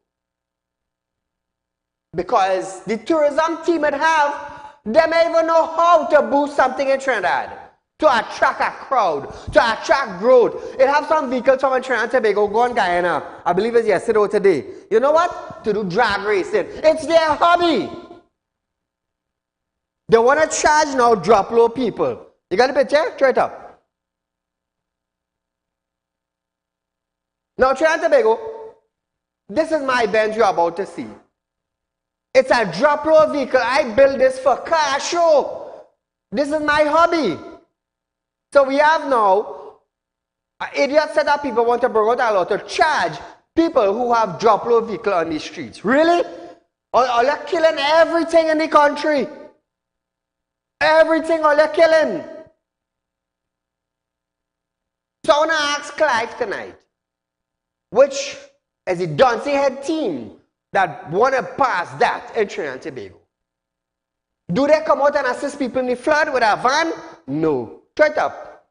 [SPEAKER 1] Because the tourism team would have, they may even know how to boost something in Trinidad to attract a crowd, to attract growth. It have some vehicles from Trinidad and Tobago go on Guyana. I believe it's yesterday or today. You know what? To do drag racing. It's their hobby. They want to charge now drop low people. You got the picture? Try it up. Now Trinidad and Tobago, this is my Benz you're about to see. It's a drop low vehicle. I built this for car show. This is my hobby. So we have now an idiot set of people want to bring out a law to charge people who have drop low vehicle on the streets. Really? Or they're killing everything in the country. Everything or they're killing. So I want to ask Clive tonight, which is the Duncy head team that want to pass that in Trinidad and Tobago. Do they come out and assist people in the flood with a van? No. Try it up.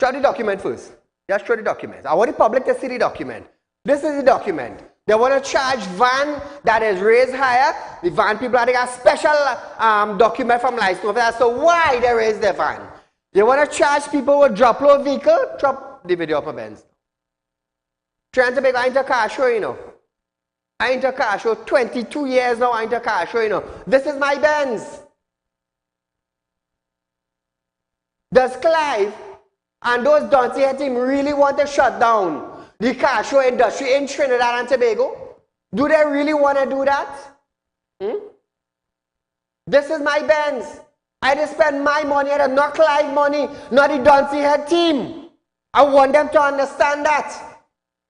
[SPEAKER 1] Show the document first. Just show the document. I want the public to see the document. This is the document. They want to charge van that is raised higher. The van people are getting a special document from license officer. So why they raise the van? They want to charge people with drop load vehicle. Drop the video of my Benz. Trying to make an car show, you know. I enter car show 22 years now. I enter car show, you know. This is my Benz. Does Clive and those Dante head team really want to shut down the car show industry in Trinidad and Tobago? Do they really want to do that? This is my Benz. I just spend my money, not Clive money, not the Dante head team. I want them to understand that.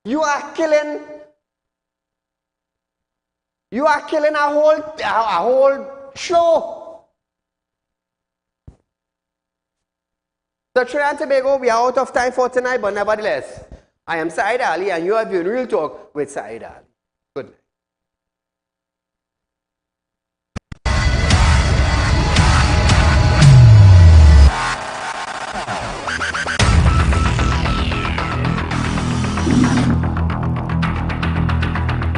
[SPEAKER 1] You are killing a whole show. So Trinidad and Tobago, we are out of time for tonight, but nevertheless, I am Saieed Ali and you are viewing Real Talk with Saieed Ali. Good night.